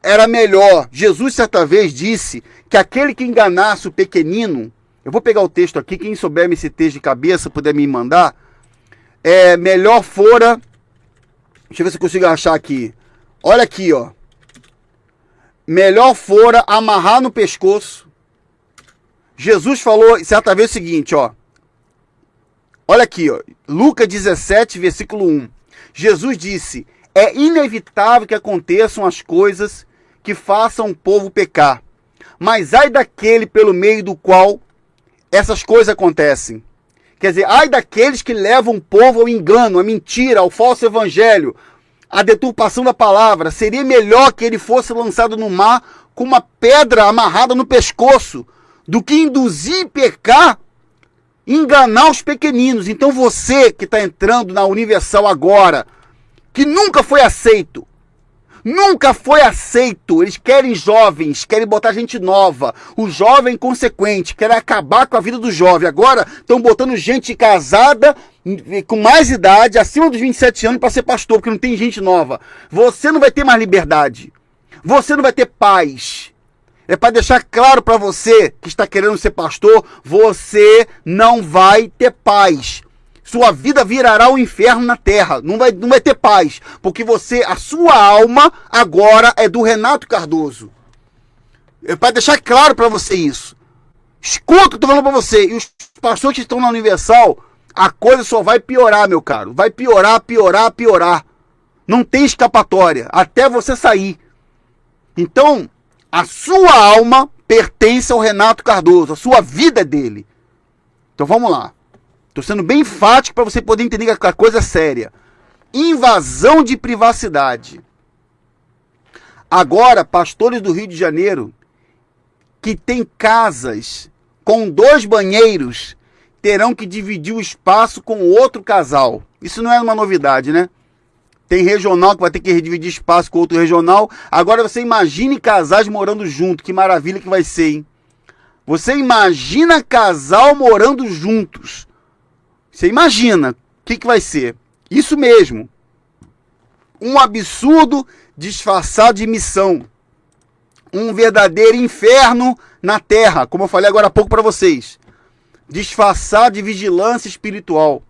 era melhor. Jesus certa vez disse que aquele que enganasse o pequenino, eu vou pegar o texto aqui, quem souber esse texto de cabeça, puder me mandar, melhor fora... Deixa eu ver se eu consigo achar aqui. Olha aqui, ó. Melhor fora amarrar no pescoço. Jesus falou certa vez o seguinte, ó. Olha aqui, ó. Lucas 17, versículo 1. Jesus disse: é inevitável que aconteçam as coisas que façam o povo pecar. Mas ai daquele pelo meio do qual essas coisas acontecem. Quer dizer, ai daqueles que levam o povo ao engano, à mentira, ao falso evangelho, à deturpação da palavra. Seria melhor que ele fosse lançado no mar com uma pedra amarrada no pescoço, do que induzir e pecar, enganar os pequeninos. Então você que está entrando na Universal agora, que nunca foi aceito, eles querem jovens, querem botar gente nova, o jovem consequente, querem acabar com a vida do jovem. Agora estão botando gente casada, com mais idade, acima dos 27 anos para ser pastor, porque não tem gente nova. Você não vai ter mais liberdade, você não vai ter paz. É para deixar claro para você que está querendo ser pastor, você não vai ter paz. Sua vida virará um inferno na terra. Não vai ter paz. Porque a sua alma agora é do Renato Cardoso. É para deixar claro para você isso. Escuta o que eu estou falando para você. E os pastores que estão na Universal, a coisa só vai piorar, meu caro. Vai piorar, piorar, piorar. Não tem escapatória. Até você sair. Então, a sua alma pertence ao Renato Cardoso. A sua vida é dele. Então vamos lá. Estou sendo bem enfático para você poder entender que a coisa é séria. Invasão de privacidade. Agora, pastores do Rio de Janeiro que têm casas com 2 banheiros terão que dividir o espaço com outro casal. Isso não é uma novidade, né? Tem regional que vai ter que dividir espaço com outro regional. Agora você imagine casais morando junto. Que maravilha que vai ser, hein? Você imagina casal morando juntos. Você imagina o que vai ser? Isso mesmo. Um absurdo disfarçado de missão. Um verdadeiro inferno na terra, como eu falei agora há pouco para vocês. Disfarçado de vigilância espiritual.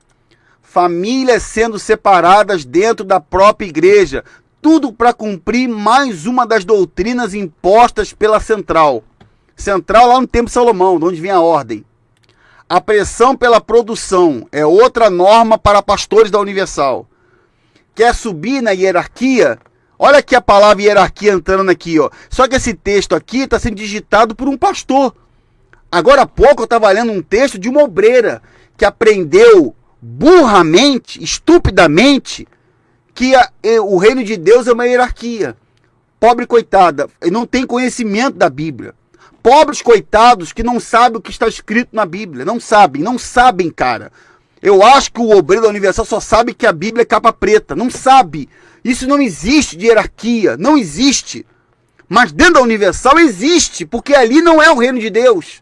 Famílias sendo separadas dentro da própria igreja. Tudo para cumprir mais uma das doutrinas impostas pela Central. Central lá no tempo de Salomão, de onde vem a ordem. A pressão pela produção é outra norma para pastores da Universal. Quer subir na hierarquia? Olha aqui a palavra hierarquia entrando aqui, ó. Só que esse texto aqui está sendo digitado por um pastor. Agora há pouco eu estava lendo um texto de uma obreira que aprendeu burramente, estupidamente, que o reino de Deus é uma hierarquia. Pobre coitada, não tem conhecimento da Bíblia. Pobres coitados que não sabem o que está escrito na Bíblia. Não sabem, cara. Eu acho que o obreiro da Universal só sabe que a Bíblia é capa preta. Não sabe. Isso não existe de hierarquia. Não existe. Mas dentro da Universal existe, porque ali não é o reino de Deus.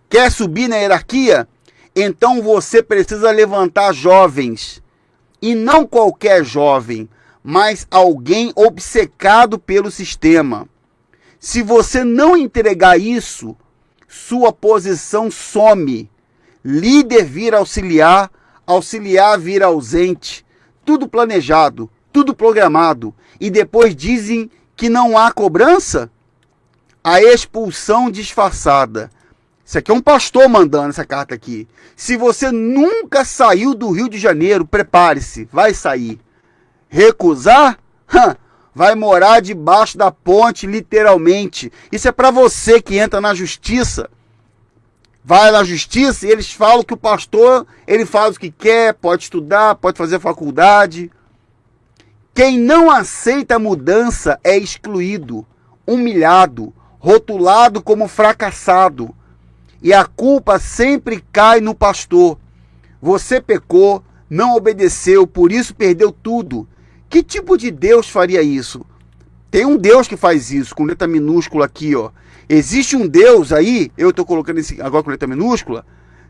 Quer subir na hierarquia? Então você precisa levantar jovens, e não qualquer jovem, mas alguém obcecado pelo sistema. Se você não entregar isso, sua posição some. Líder vira auxiliar, auxiliar vira ausente. Tudo planejado, tudo programado. E depois dizem que não há cobrança? A expulsão disfarçada. Isso aqui é um pastor mandando essa carta aqui. Se você nunca saiu do Rio de Janeiro, prepare-se, vai sair. Recusar? Vai morar debaixo da ponte, literalmente. Isso é para você que entra na justiça. Vai na justiça e eles falam que o pastor, ele faz o que quer, pode estudar, pode fazer faculdade. Quem não aceita a mudança é excluído, humilhado, rotulado como fracassado. E a culpa sempre cai no pastor. Você pecou, não obedeceu, por isso perdeu tudo. Que tipo de Deus faria isso? Tem um Deus que faz isso, com letra minúscula aqui, ó. Existe um Deus aí, eu estou colocando esse agora com letra minúscula.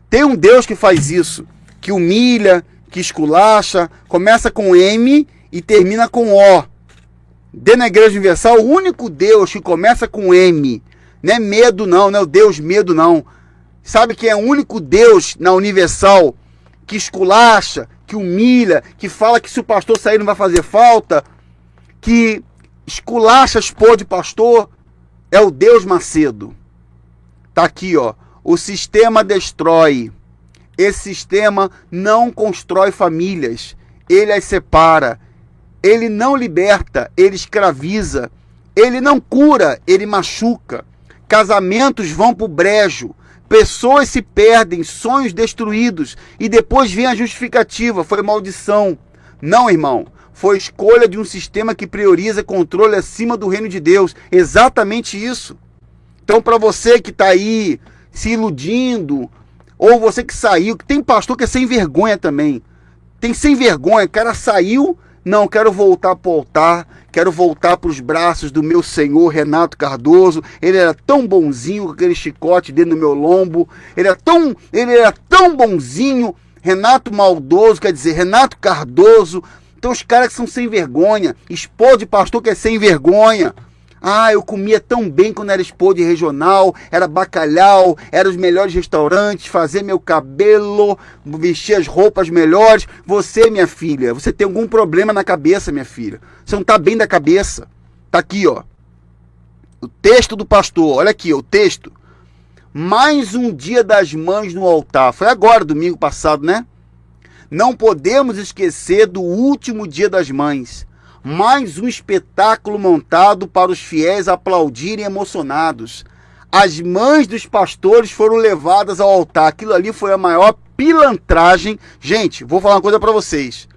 Tem um Deus que faz isso, que humilha, que esculacha, começa com M e termina com O. Dentro da Igreja Universal, o único Deus que começa com M, não é medo não, não é o Deus medo não. Sabe quem é o único Deus na Universal que esculacha, que humilha, que fala que se o pastor sair não vai fazer falta, que esculacha expor de pastor? É o Deus Macedo. Tá aqui, ó. O sistema destrói. Esse sistema não constrói famílias. Ele as separa. Ele não liberta, ele escraviza. Ele não cura, ele machuca. Casamentos vão pro brejo. Pessoas se perdem, sonhos destruídos. E depois vem a justificativa. Foi maldição. Não, irmão. Foi escolha de um sistema que prioriza controle acima do reino de Deus. Exatamente isso. Então, para você que está aí se iludindo, ou você que saiu, que tem pastor que é sem vergonha também. Tem sem vergonha. O cara saiu, não, quero voltar para o altar, quero voltar para os braços do meu senhor Renato Cardoso. Ele era tão bonzinho com aquele chicote dentro do meu lombo. Ele era tão bonzinho. Renato maldoso, quer dizer, Renato Cardoso. Então os caras que são sem vergonha, esposo de pastor que é sem vergonha. Ah, eu comia tão bem quando era esposo de regional, era bacalhau, era os melhores restaurantes, fazia meu cabelo, vestia as roupas melhores. Você, minha filha, você tem algum problema na cabeça, minha filha. Você não está bem da cabeça. Tá aqui, ó. O texto do pastor, olha aqui, ó, o texto. Mais um dia das mães no altar. Foi agora, domingo passado, né? Não podemos esquecer do último dia das mães. Mais um espetáculo montado para os fiéis aplaudirem emocionados. As mães dos pastores foram levadas ao altar. Aquilo ali foi a maior pilantragem. Gente, vou falar uma coisa para vocês.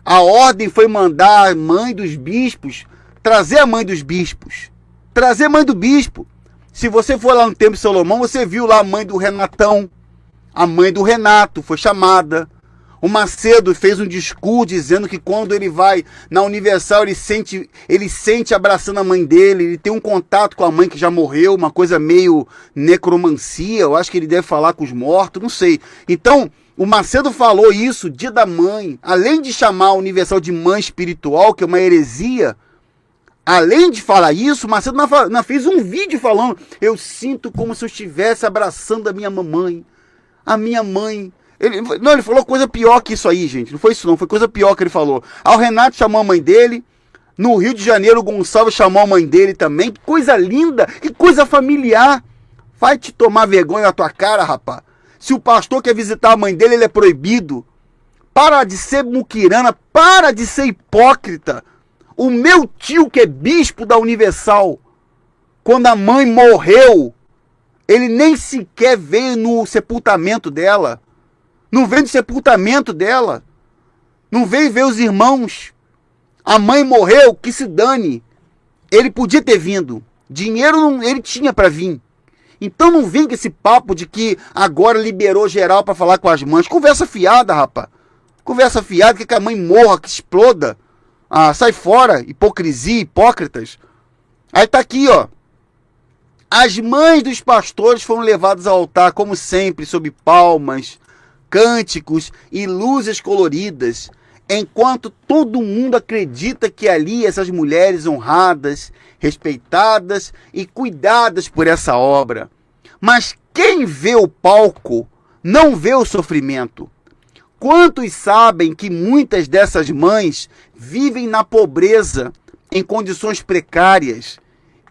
A ordem foi mandar a mãe dos bispos, trazer a mãe dos bispos. Trazer a mãe do bispo. Se você for lá no Templo de Salomão, você viu lá a mãe do Renatão. A mãe do Renato foi chamada. O Macedo fez um discurso dizendo que quando ele vai na Universal, ele sente abraçando a mãe dele, ele tem um contato com a mãe que já morreu, uma coisa meio necromancia, eu acho que ele deve falar com os mortos, não sei. Então, o Macedo falou isso, dia da mãe, além de chamar a Universal de mãe espiritual, que é uma heresia, além de falar isso, o Macedo fez um vídeo falando, eu sinto como se eu estivesse abraçando a minha mamãe, a minha mãe. Ele falou coisa pior que isso aí, gente. Não foi isso não, foi coisa pior que ele falou. O Renato chamou a mãe dele. No Rio de Janeiro, o Gonçalves chamou a mãe dele também. Que coisa linda, que coisa familiar. Vai te tomar vergonha na tua cara, rapaz. Se o pastor quer visitar a mãe dele, ele é proibido. Para de ser muquirana, para de ser hipócrita. O meu tio, que é bispo da Universal, quando a mãe morreu, ele nem sequer veio no sepultamento dela. Não veio no sepultamento dela. Não veio ver os irmãos. A mãe morreu, que se dane. Ele podia ter vindo. Dinheiro ele tinha para vir. Então não vem com esse papo de que agora liberou geral para falar com as mães. Conversa fiada, rapaz. Conversa fiada, que a mãe morra, que exploda. Ah, sai fora, hipocrisia, hipócritas. Aí tá aqui, ó. As mães dos pastores foram levadas ao altar, como sempre, sob palmas, cânticos e luzes coloridas, enquanto todo mundo acredita que ali essas mulheres honradas, respeitadas e cuidadas por essa obra. Mas quem vê o palco não vê o sofrimento. Quantos sabem que muitas dessas mães vivem na pobreza, em condições precárias,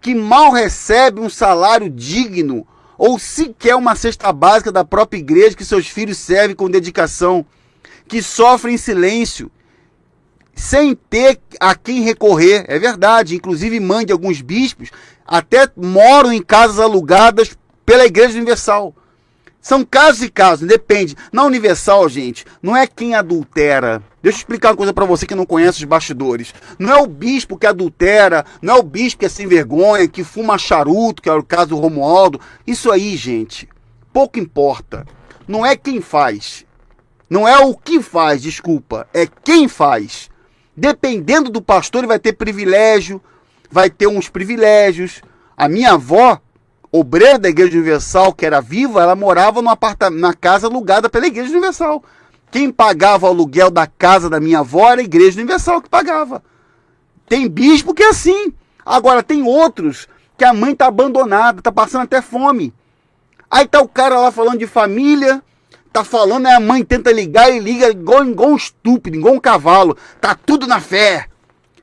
que mal recebem um salário digno ou sequer uma cesta básica da própria igreja que seus filhos servem com dedicação, que sofrem em silêncio, sem ter a quem recorrer? É verdade, inclusive mãe de alguns bispos até moram em casas alugadas pela Igreja Universal. São casos e casos, depende. Na Universal, gente, não é quem adultera. Deixa eu explicar uma coisa para você que não conhece os bastidores. Não é o bispo que adultera, não é o bispo que é sem vergonha, que fuma charuto, que é o caso do Romualdo. Isso aí, gente, pouco importa. Não é quem faz. Não é o que faz, desculpa. É quem faz. Dependendo do pastor, ele vai ter privilégio, vai ter uns privilégios. A minha avó, obreira da Igreja Universal, que era viva, ela morava na casa alugada pela Igreja Universal. Quem pagava o aluguel da casa da minha avó era a Igreja Universal que pagava. Tem bispo que é assim. Agora, tem outros que a mãe está abandonada, está passando até fome. Aí tá o cara lá falando de família, tá falando, aí a mãe tenta ligar e liga igual um estúpido, igual um cavalo. Tá tudo na fé.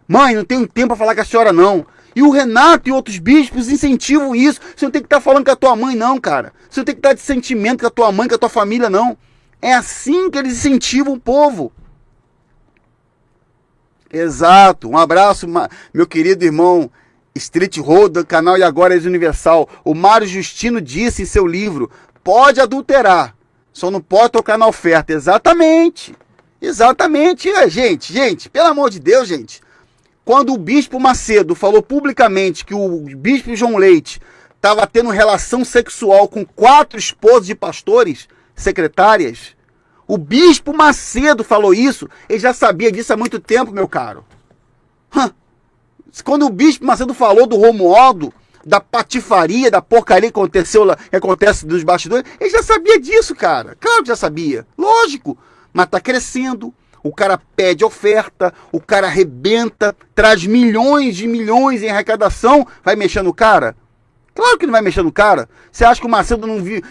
Mãe, não tenho tempo para falar com a senhora, não. E o Renato e outros bispos incentivam isso. Você não tem que estar falando com a tua mãe, não, cara. Você não tem que estar de sentimento com a tua mãe, com a tua família, não. É assim que eles incentivam o povo. Exato. Um abraço, meu querido irmão Street Road, canal E Agora És Universal. O Mário Justino disse em seu livro, pode adulterar, só não pode tocar na oferta. Exatamente. Exatamente. Gente, pelo amor de Deus, gente. Quando o bispo Macedo falou publicamente que o bispo João Leite estava tendo relação sexual com 4 esposas de pastores, secretárias, o bispo Macedo falou isso, ele já sabia disso há muito tempo, meu caro. Quando o bispo Macedo falou do Romualdo, da patifaria, da porcaria que acontece dos bastidores, ele já sabia disso, cara. Claro que já sabia, lógico, mas está crescendo. O cara pede oferta, o cara arrebenta, traz milhões em arrecadação, vai mexer no cara? Claro que não vai mexer no cara. Você acha que o Macedo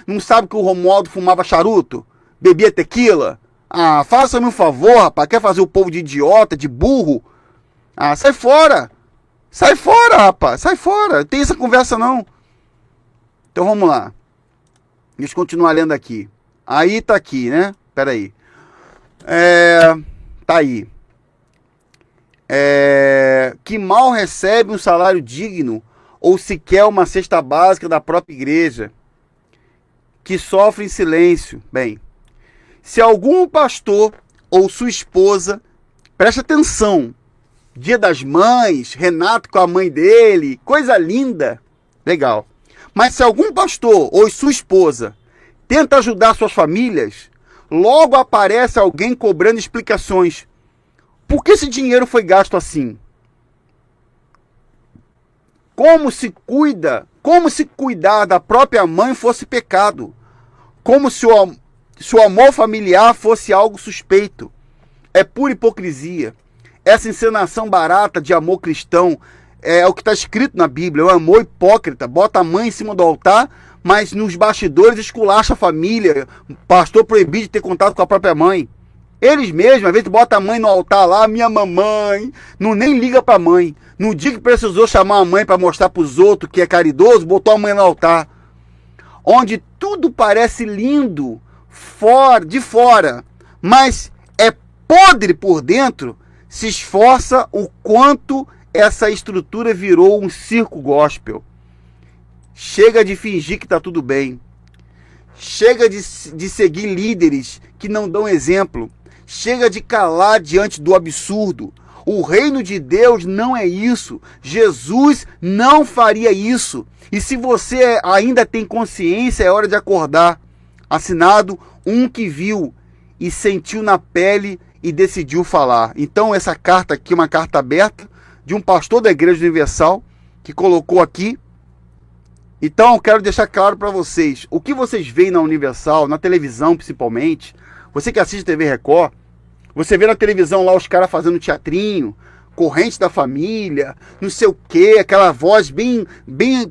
não sabe que o Romualdo fumava charuto? Bebia tequila? Ah, faça-me um favor, rapaz. Quer fazer o povo de idiota, de burro? Ah, sai fora. Sai fora, rapaz. Sai fora. Não tem essa conversa, não. Então vamos lá. Deixa eu continuar lendo aqui. Aí tá aqui, né? Pera aí. Tá aí. Que mal recebe um salário digno ou sequer uma cesta básica da própria igreja, que sofre em silêncio. Bem, se algum pastor ou sua esposa, preste atenção, Dia das Mães, Renato com a mãe dele, coisa linda, legal. Mas se algum pastor ou sua esposa tenta ajudar suas famílias, logo aparece alguém cobrando explicações. Por que esse dinheiro foi gasto assim? Como se cuidar da própria mãe fosse pecado? Como se o amor familiar fosse algo suspeito? É pura hipocrisia. Essa encenação barata de amor cristão é o que está escrito na Bíblia, é um amor hipócrita. Bota a mãe em cima do altar, mas nos bastidores esculacha a família. O pastor proibido de ter contato com a própria mãe. Eles mesmos, às vezes, botam a mãe no altar lá, minha mamãe, não nem liga pra mãe. No dia que precisou chamar a mãe para mostrar pros outros que é caridoso, botou a mãe no altar. Onde tudo parece lindo, de fora, mas é podre por dentro, se esforça o quanto essa estrutura virou um circo gospel. Chega de fingir que está tudo bem. Chega de seguir líderes que não dão exemplo. Chega de calar diante do absurdo. O reino de Deus não é isso. Jesus não faria isso. E se você ainda tem consciência, é hora de acordar. Assinado um que viu e sentiu na pele e decidiu falar. Então essa carta aqui é uma carta aberta de um pastor da Igreja Universal que colocou aqui. Então eu quero deixar claro para vocês, o que vocês veem na Universal, na televisão principalmente, você que assiste TV Record, você vê na televisão lá os caras fazendo teatrinho, corrente da família, não sei o que, aquela voz bem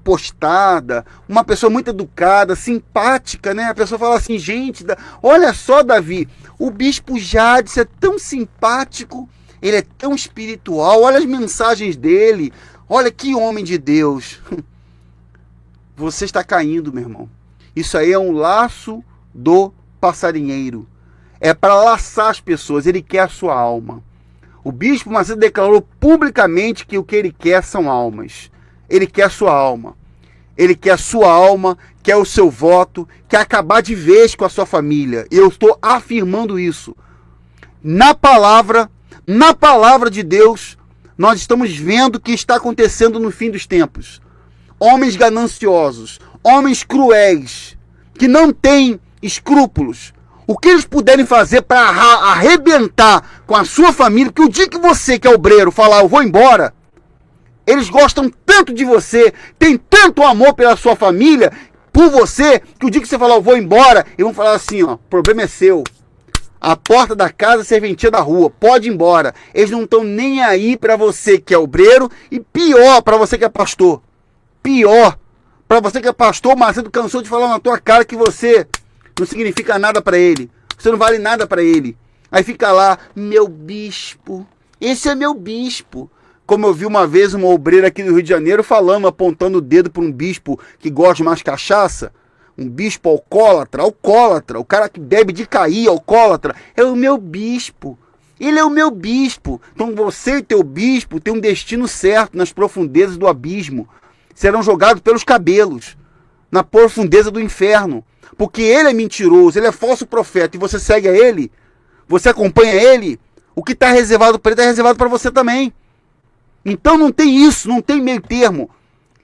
postada, uma pessoa muito educada, simpática, né? A pessoa fala assim, gente, olha só, Davi, o bispo Jadson é tão simpático, ele é tão espiritual, olha as mensagens dele, olha que homem de Deus. Você está caindo, meu irmão. Isso aí é um laço do passarinheiro. É para laçar as pessoas, ele quer a sua alma. O bispo Macedo declarou publicamente que o que ele quer são almas. Ele quer a sua alma. Ele quer a sua alma, quer o seu voto, quer acabar de vez com a sua família. Eu estou afirmando isso. Na palavra de Deus, nós estamos vendo o que está acontecendo no fim dos tempos. Homens gananciosos, homens cruéis, que não têm escrúpulos. O que eles puderem fazer para arrebentar com a sua família, porque o dia que você, que é obreiro, falar eu vou embora, eles gostam tanto de você, tem tanto amor pela sua família, por você, que o dia que você falar eu vou embora, eles vão falar assim, ó, o problema é seu. A porta da casa, serventia da rua, pode ir embora. Eles não estão nem aí para você que é obreiro e pior para você que é pastor. Pior para você que é pastor, o Macedo cansou de falar na tua cara que você não significa nada para ele. Você não vale nada para ele. Aí fica lá, meu bispo. Esse é meu bispo. Como eu vi uma vez uma obreira aqui do Rio de Janeiro falando, apontando o dedo para um bispo que gosta de mais cachaça. Um bispo alcoólatra, o cara que bebe de cair, alcoólatra. É o meu bispo. Ele é o meu bispo. Então você e teu bispo têm um destino certo nas profundezas do abismo. Serão jogados pelos cabelos, na profundeza do inferno. Porque ele é mentiroso, ele é falso profeta, e você segue a ele, você acompanha ele, o que está reservado para ele está reservado para você também. Então não tem isso, não tem meio termo.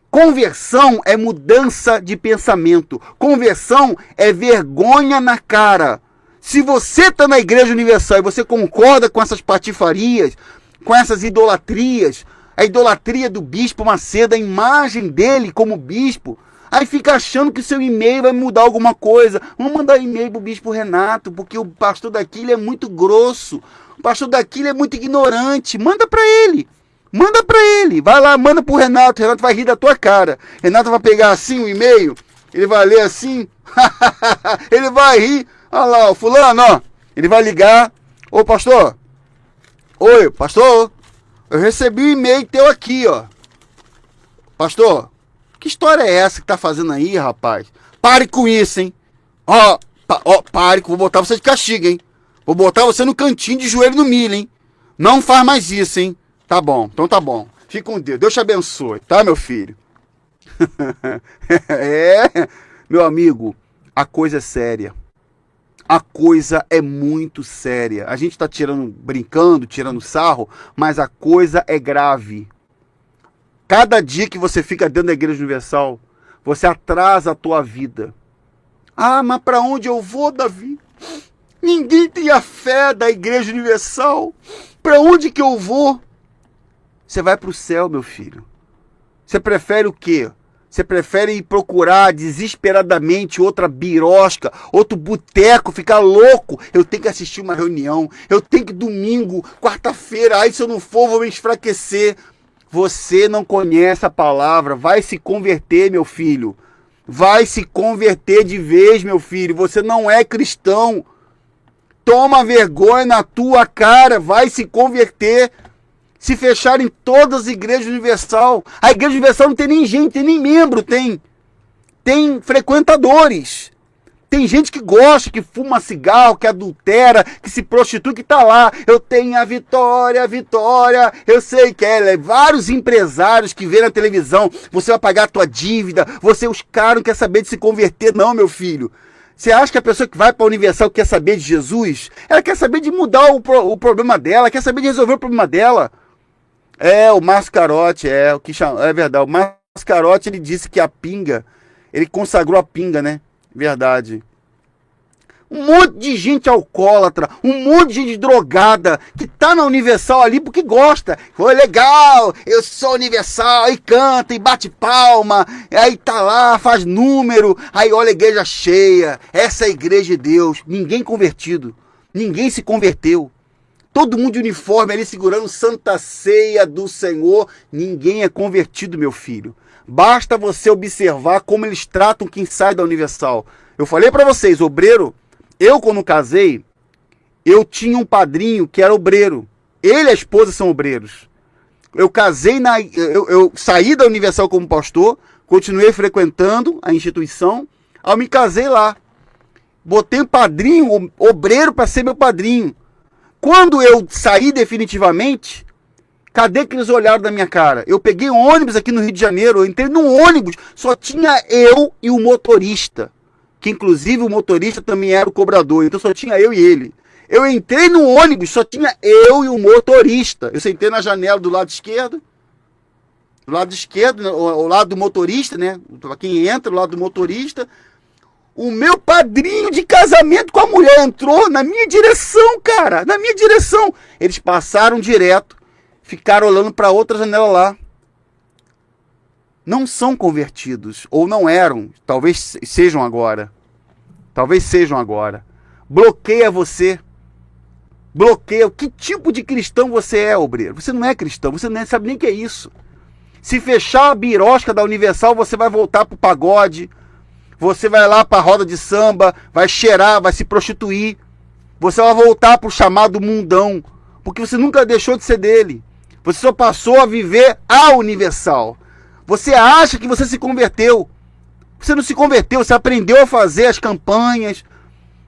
Conversão é mudança de pensamento. Conversão é vergonha na cara. Se você está na Igreja Universal e você concorda com essas patifarias, com essas idolatrias, a idolatria do bispo Macedo, a imagem dele como bispo, aí fica achando que o seu e-mail vai mudar alguma coisa. Vamos mandar e-mail pro bispo Renato, porque o pastor daqui ele é muito grosso. O pastor daqui ele é muito ignorante. Manda para ele. Manda para ele. Vai lá, manda pro Renato. O Renato vai rir da tua cara. Renato vai pegar assim o e-mail. Ele vai ler assim. Ele vai rir. Olha lá, o fulano, ó. Ele vai ligar. Ô, pastor. Oi, pastor. Eu recebi um e-mail teu aqui, ó. Pastor. Que história é essa que tá fazendo aí, rapaz? Pare com isso, hein? Ó, pare que vou botar você de castigo, hein? Vou botar você no cantinho de joelho no milho, hein? Não faz mais isso, hein? Tá bom, então tá bom. Fica com Deus. Deus te abençoe, tá, meu filho? Meu amigo, a coisa é séria. A coisa é muito séria. A gente tá brincando, tirando sarro, mas a coisa é grave. Cada dia que você fica dentro da Igreja Universal, você atrasa a tua vida. Ah, mas para onde eu vou, Davi? Ninguém tem a fé da Igreja Universal. Para onde que eu vou? Você vai para o céu, meu filho. Você prefere o quê? Você prefere ir procurar desesperadamente outra birosca, outro boteco, ficar louco? Eu tenho que assistir uma reunião. Eu tenho que domingo, quarta-feira. Aí se eu não for, vou me enfraquecer. Você não conhece a palavra, vai se converter, meu filho. Vai se converter de vez, meu filho. Você não é cristão. Toma vergonha na tua cara, vai se converter. Se fecharem todas as igrejas universal. A Igreja Universal não tem nem gente, tem nem membro, tem frequentadores. Tem gente que gosta, que fuma cigarro, que adultera, que se prostitui, que tá lá. Eu tenho a Vitória, eu sei que ela é. Vários empresários que vê na televisão, você vai pagar a tua dívida, os caras não querem saber de se converter, não, meu filho. Você acha que a pessoa que vai para a Universal quer saber de Jesus? Ela quer saber de mudar o problema dela, quer saber de resolver o problema dela. O Mascarote, o que chama, é verdade. O Mascarote, ele disse que a pinga, ele consagrou a pinga, né? Verdade. Um monte de gente alcoólatra, um monte de gente drogada, que tá na Universal ali porque gosta. Foi legal, eu sou Universal, e canta, e bate palma, aí tá lá, faz número, aí olha a igreja cheia, essa é a igreja de Deus, ninguém convertido. Ninguém se converteu. Todo mundo de uniforme ali segurando Santa Ceia do Senhor. Ninguém é convertido, meu filho. Basta você observar como eles tratam quem sai da Universal. Eu falei para vocês, obreiro, eu quando casei, eu tinha um padrinho que era obreiro. Ele e a esposa são obreiros. Eu casei, eu saí da Universal como pastor, continuei frequentando a instituição, aí eu me casei lá. Botei um padrinho, obreiro, para ser meu padrinho. Quando eu saí definitivamente, cadê que eles olharam da minha cara? Eu peguei um ônibus aqui no Rio de Janeiro, eu entrei num ônibus, só tinha eu e o motorista. Que inclusive o motorista também era o cobrador, então só tinha eu e ele. Eu entrei no ônibus, só tinha eu e o motorista. Eu sentei na janela do lado esquerdo. Do lado esquerdo, o lado do motorista, né? Quem entra, o lado do motorista. O meu padrinho de casamento com a mulher entrou na minha direção, cara. Na minha direção. Eles passaram direto. Ficaram olhando para outra janela lá. Não são convertidos. Ou não eram. Talvez sejam agora. Talvez sejam agora. Bloqueia você. Bloqueia. Que tipo de cristão você é, obreiro? Você não é cristão. Você não sabe nem o que é isso. Se fechar a birosca da Universal, você vai voltar pro pagode. Você vai lá para a roda de samba, vai cheirar, vai se prostituir. Você vai voltar para o chamado mundão, porque você nunca deixou de ser dele. Você só passou a viver a Universal. Você acha que você se converteu. Você não se converteu, você aprendeu a fazer as campanhas.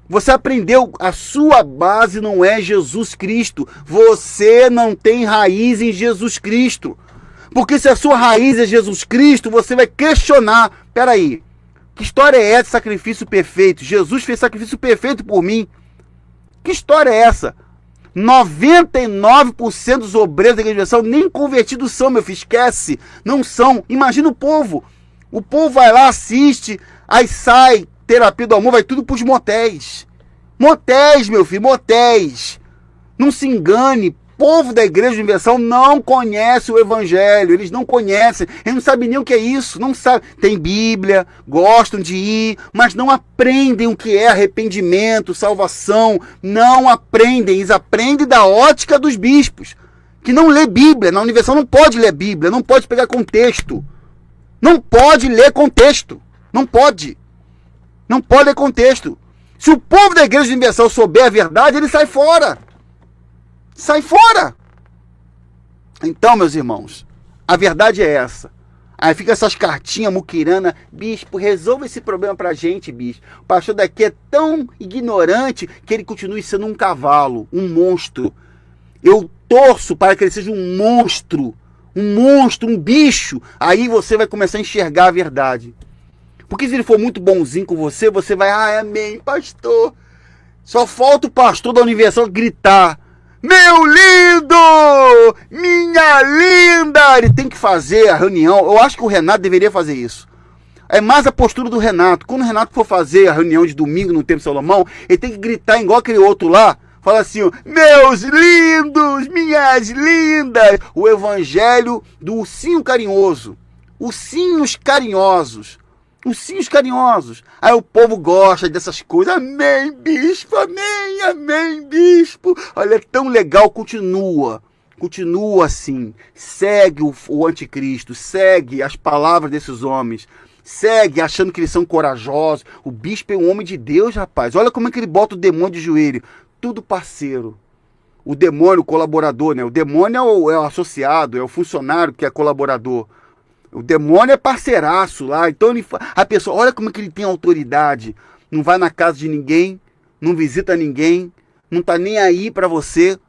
Você aprendeu, a sua base não é Jesus Cristo. Você não tem raiz em Jesus Cristo. Porque se a sua raiz é Jesus Cristo, você vai questionar. Peraí. Que história é essa de sacrifício perfeito? Jesus fez sacrifício perfeito por mim. Que história é essa? 99% dos obreiros da Igreja Universal nem convertidos são, meu filho. Esquece. Não são. Imagina o povo. O povo vai lá, assiste, aí sai, terapia do amor, vai tudo para os motéis. Motéis, meu filho, motéis. Não se engane. O povo da Igreja Universal não conhece o Evangelho, eles não conhecem, eles não sabem nem o que é isso, não sabem. Tem Bíblia, gostam de ir, mas não aprendem o que é arrependimento, salvação, não aprendem, eles aprendem da ótica dos bispos, que não lê Bíblia, na Universal não pode ler Bíblia, não pode pegar contexto, não pode ler contexto, não pode ler contexto. Se o povo da Igreja Universal souber a verdade, ele sai fora. Sai fora! Então, meus irmãos, a verdade é essa. Aí fica essas cartinhas muquirana, bispo, resolva esse problema pra gente, bispo. O pastor daqui é tão ignorante que ele continue sendo um cavalo, um monstro. Eu torço para que ele seja um monstro, um bicho. Aí você vai começar a enxergar a verdade. Porque se ele for muito bonzinho com você, você vai, amém, pastor. Só falta o pastor da Universal gritar: meu lindo! Minha linda! Ele tem que fazer a reunião. Eu acho que o Renato deveria fazer isso. É mais a postura do Renato. Quando o Renato for fazer a reunião de domingo no Templo Salomão, ele tem que gritar igual aquele outro lá. Fala assim, meus lindos, minhas lindas. O evangelho do ursinho carinhoso. Ursinhos carinhosos. Ursinhos carinhosos. Aí o povo gosta dessas coisas. Amém, bispo. Amém, bispo. Olha, é tão legal. Continua assim. Segue o anticristo. Segue as palavras desses homens. Segue achando que eles são corajosos. O bispo é um homem de Deus, rapaz. Olha como é que ele bota o demônio de joelho. Tudo parceiro. O demônio, o colaborador, né? O demônio é o associado, é o funcionário que é colaborador. O demônio é parceiraço lá. Então a pessoa, olha como é que ele tem autoridade. Não vai na casa de ninguém, não visita ninguém, não tá nem aí pra você.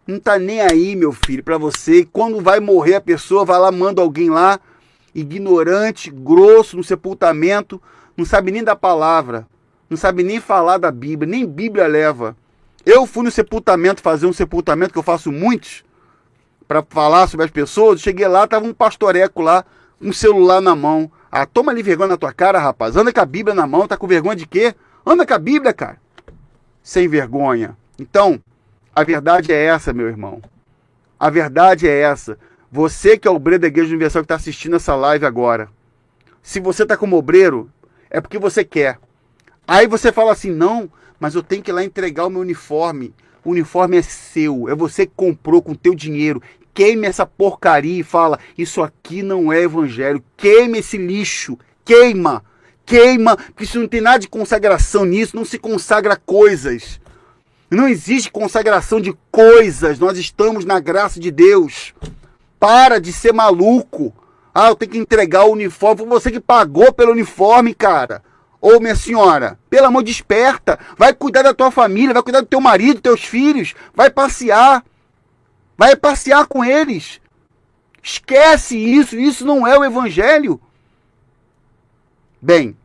Não tá nem aí, meu filho, pra você. E quando vai morrer a pessoa, vai lá, manda alguém lá, ignorante, grosso, no sepultamento, não sabe nem da palavra, não sabe nem falar da Bíblia, nem Bíblia leva. Eu fui no sepultamento, fazer um sepultamento, que eu faço muitos, para falar sobre as pessoas. Cheguei lá, tava um pastoreco lá, um celular na mão. Toma ali vergonha na tua cara, rapaz. Anda com a Bíblia na mão, tá com vergonha de quê? Anda com a Bíblia, cara. Sem vergonha. Então, a verdade é essa, meu irmão. A verdade é essa. Você que é obreiro da Igreja Universal que está assistindo essa live agora. Se você está como obreiro, é porque você quer. Aí você fala assim, não, mas eu tenho que ir lá entregar o meu uniforme. O uniforme é seu, é você que comprou com o teu dinheiro. Queime essa porcaria e fala, isso aqui não é evangelho. Queime esse lixo, queima, porque isso não tem nada de consagração nisso, não se consagra coisas. Não existe consagração de coisas, nós estamos na graça de Deus. Para de ser maluco. Ah, eu tenho que entregar o uniforme, foi você que pagou pelo uniforme, cara. Ô, minha senhora, pelo amor, desperta. Vai cuidar da tua família, vai cuidar do teu marido, dos teus filhos. Vai passear com eles. Esquece isso não é o evangelho. Bem,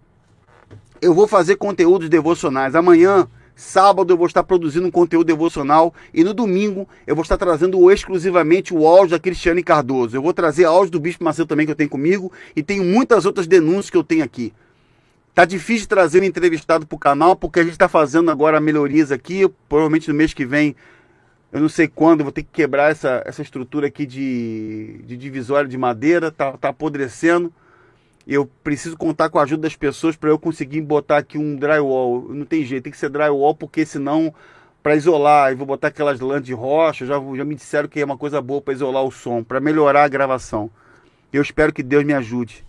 eu vou fazer conteúdos devocionais. Amanhã, sábado, eu vou estar produzindo um conteúdo devocional. E no domingo, eu vou estar trazendo exclusivamente o áudio da Cristiane Cardoso. Eu vou trazer áudio do Bispo Macedo também, que eu tenho comigo. E tenho muitas outras denúncias que eu tenho aqui. Tá difícil trazer um entrevistado para o canal, porque a gente está fazendo agora melhorias aqui. Provavelmente no mês que vem, eu não sei quando, eu vou ter que quebrar essa estrutura aqui de divisória de madeira. Tá apodrecendo. Eu preciso contar com a ajuda das pessoas para eu conseguir botar aqui um drywall. Não tem jeito, tem que ser drywall, porque senão, para isolar, eu vou botar aquelas lãs de rocha. Já me disseram que é uma coisa boa para isolar o som, para melhorar a gravação. Eu espero que Deus me ajude.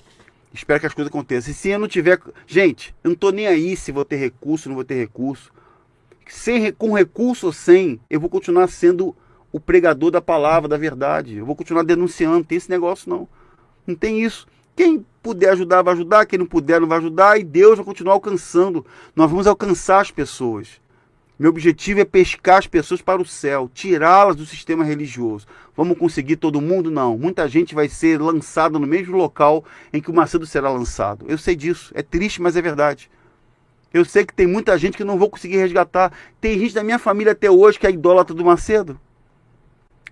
Espero que as coisas aconteçam. E se eu não tiver... Gente, eu não tô nem aí se vou ter recurso ou não vou ter recurso. Com recurso ou sem, eu vou continuar sendo o pregador da palavra, da verdade. Eu vou continuar denunciando. Não tem esse negócio, não. Não tem isso. Quem puder ajudar, vai ajudar. Quem não puder, não vai ajudar. E Deus vai continuar alcançando. Nós vamos alcançar as pessoas. Meu objetivo é pescar as pessoas para o céu, tirá-las do sistema religioso. Vamos conseguir todo mundo? Não. Muita gente vai ser lançada no mesmo local em que o Macedo será lançado. Eu sei disso. É triste, mas é verdade. Eu sei que tem muita gente que não vou conseguir resgatar. Tem gente da minha família até hoje que é idólatra do Macedo.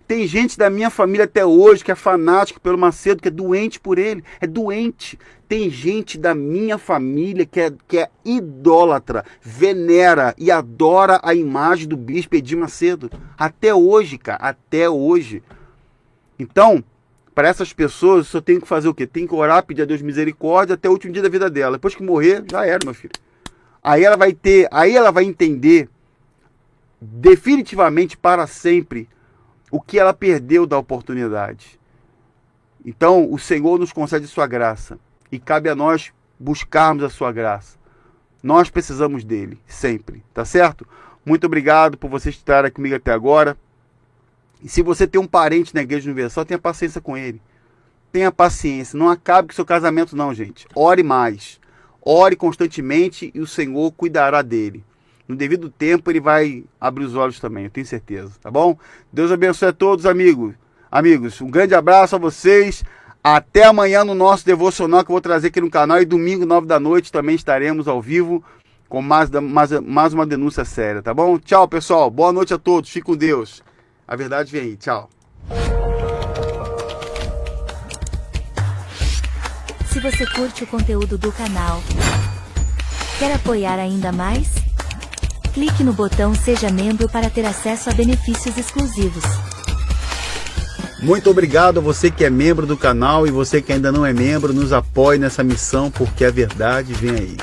Tem gente da minha família até hoje que é fanático pelo Macedo, que é doente por ele. É doente. Tem gente da minha família que é idólatra, venera e adora a imagem do bispo Edir Macedo. Até hoje, cara. Até hoje. Então, para essas pessoas, eu só tenho que fazer o quê? Tenho que orar, pedir a Deus misericórdia até o último dia da vida dela. Depois que morrer, já era, meu filho. Aí ela vai entender definitivamente para sempre o que ela perdeu da oportunidade. Então, o Senhor nos concede sua graça. E cabe a nós buscarmos a sua graça. Nós precisamos dele, sempre. Tá certo? Muito obrigado por você estar aqui comigo até agora. E se você tem um parente na Igreja Universal, tenha paciência com ele. Tenha paciência. Não acabe com o seu casamento, não, gente. Ore mais. Ore constantemente e o Senhor cuidará dele. No devido tempo, ele vai abrir os olhos também, eu tenho certeza, tá bom? Deus abençoe a todos, amigos. Um grande abraço a vocês. Até amanhã no nosso devocional que eu vou trazer aqui no canal. E domingo, 9 da noite, também estaremos ao vivo com mais uma denúncia séria, tá bom? Tchau, pessoal. Boa noite a todos. Fique com Deus. A verdade vem aí. Tchau. Se você curte o conteúdo do canal, quer apoiar ainda mais? Clique no botão Seja Membro para ter acesso a benefícios exclusivos. Muito obrigado a você que é membro do canal e você que ainda não é membro, nos apoie nessa missão, porque a verdade vem aí.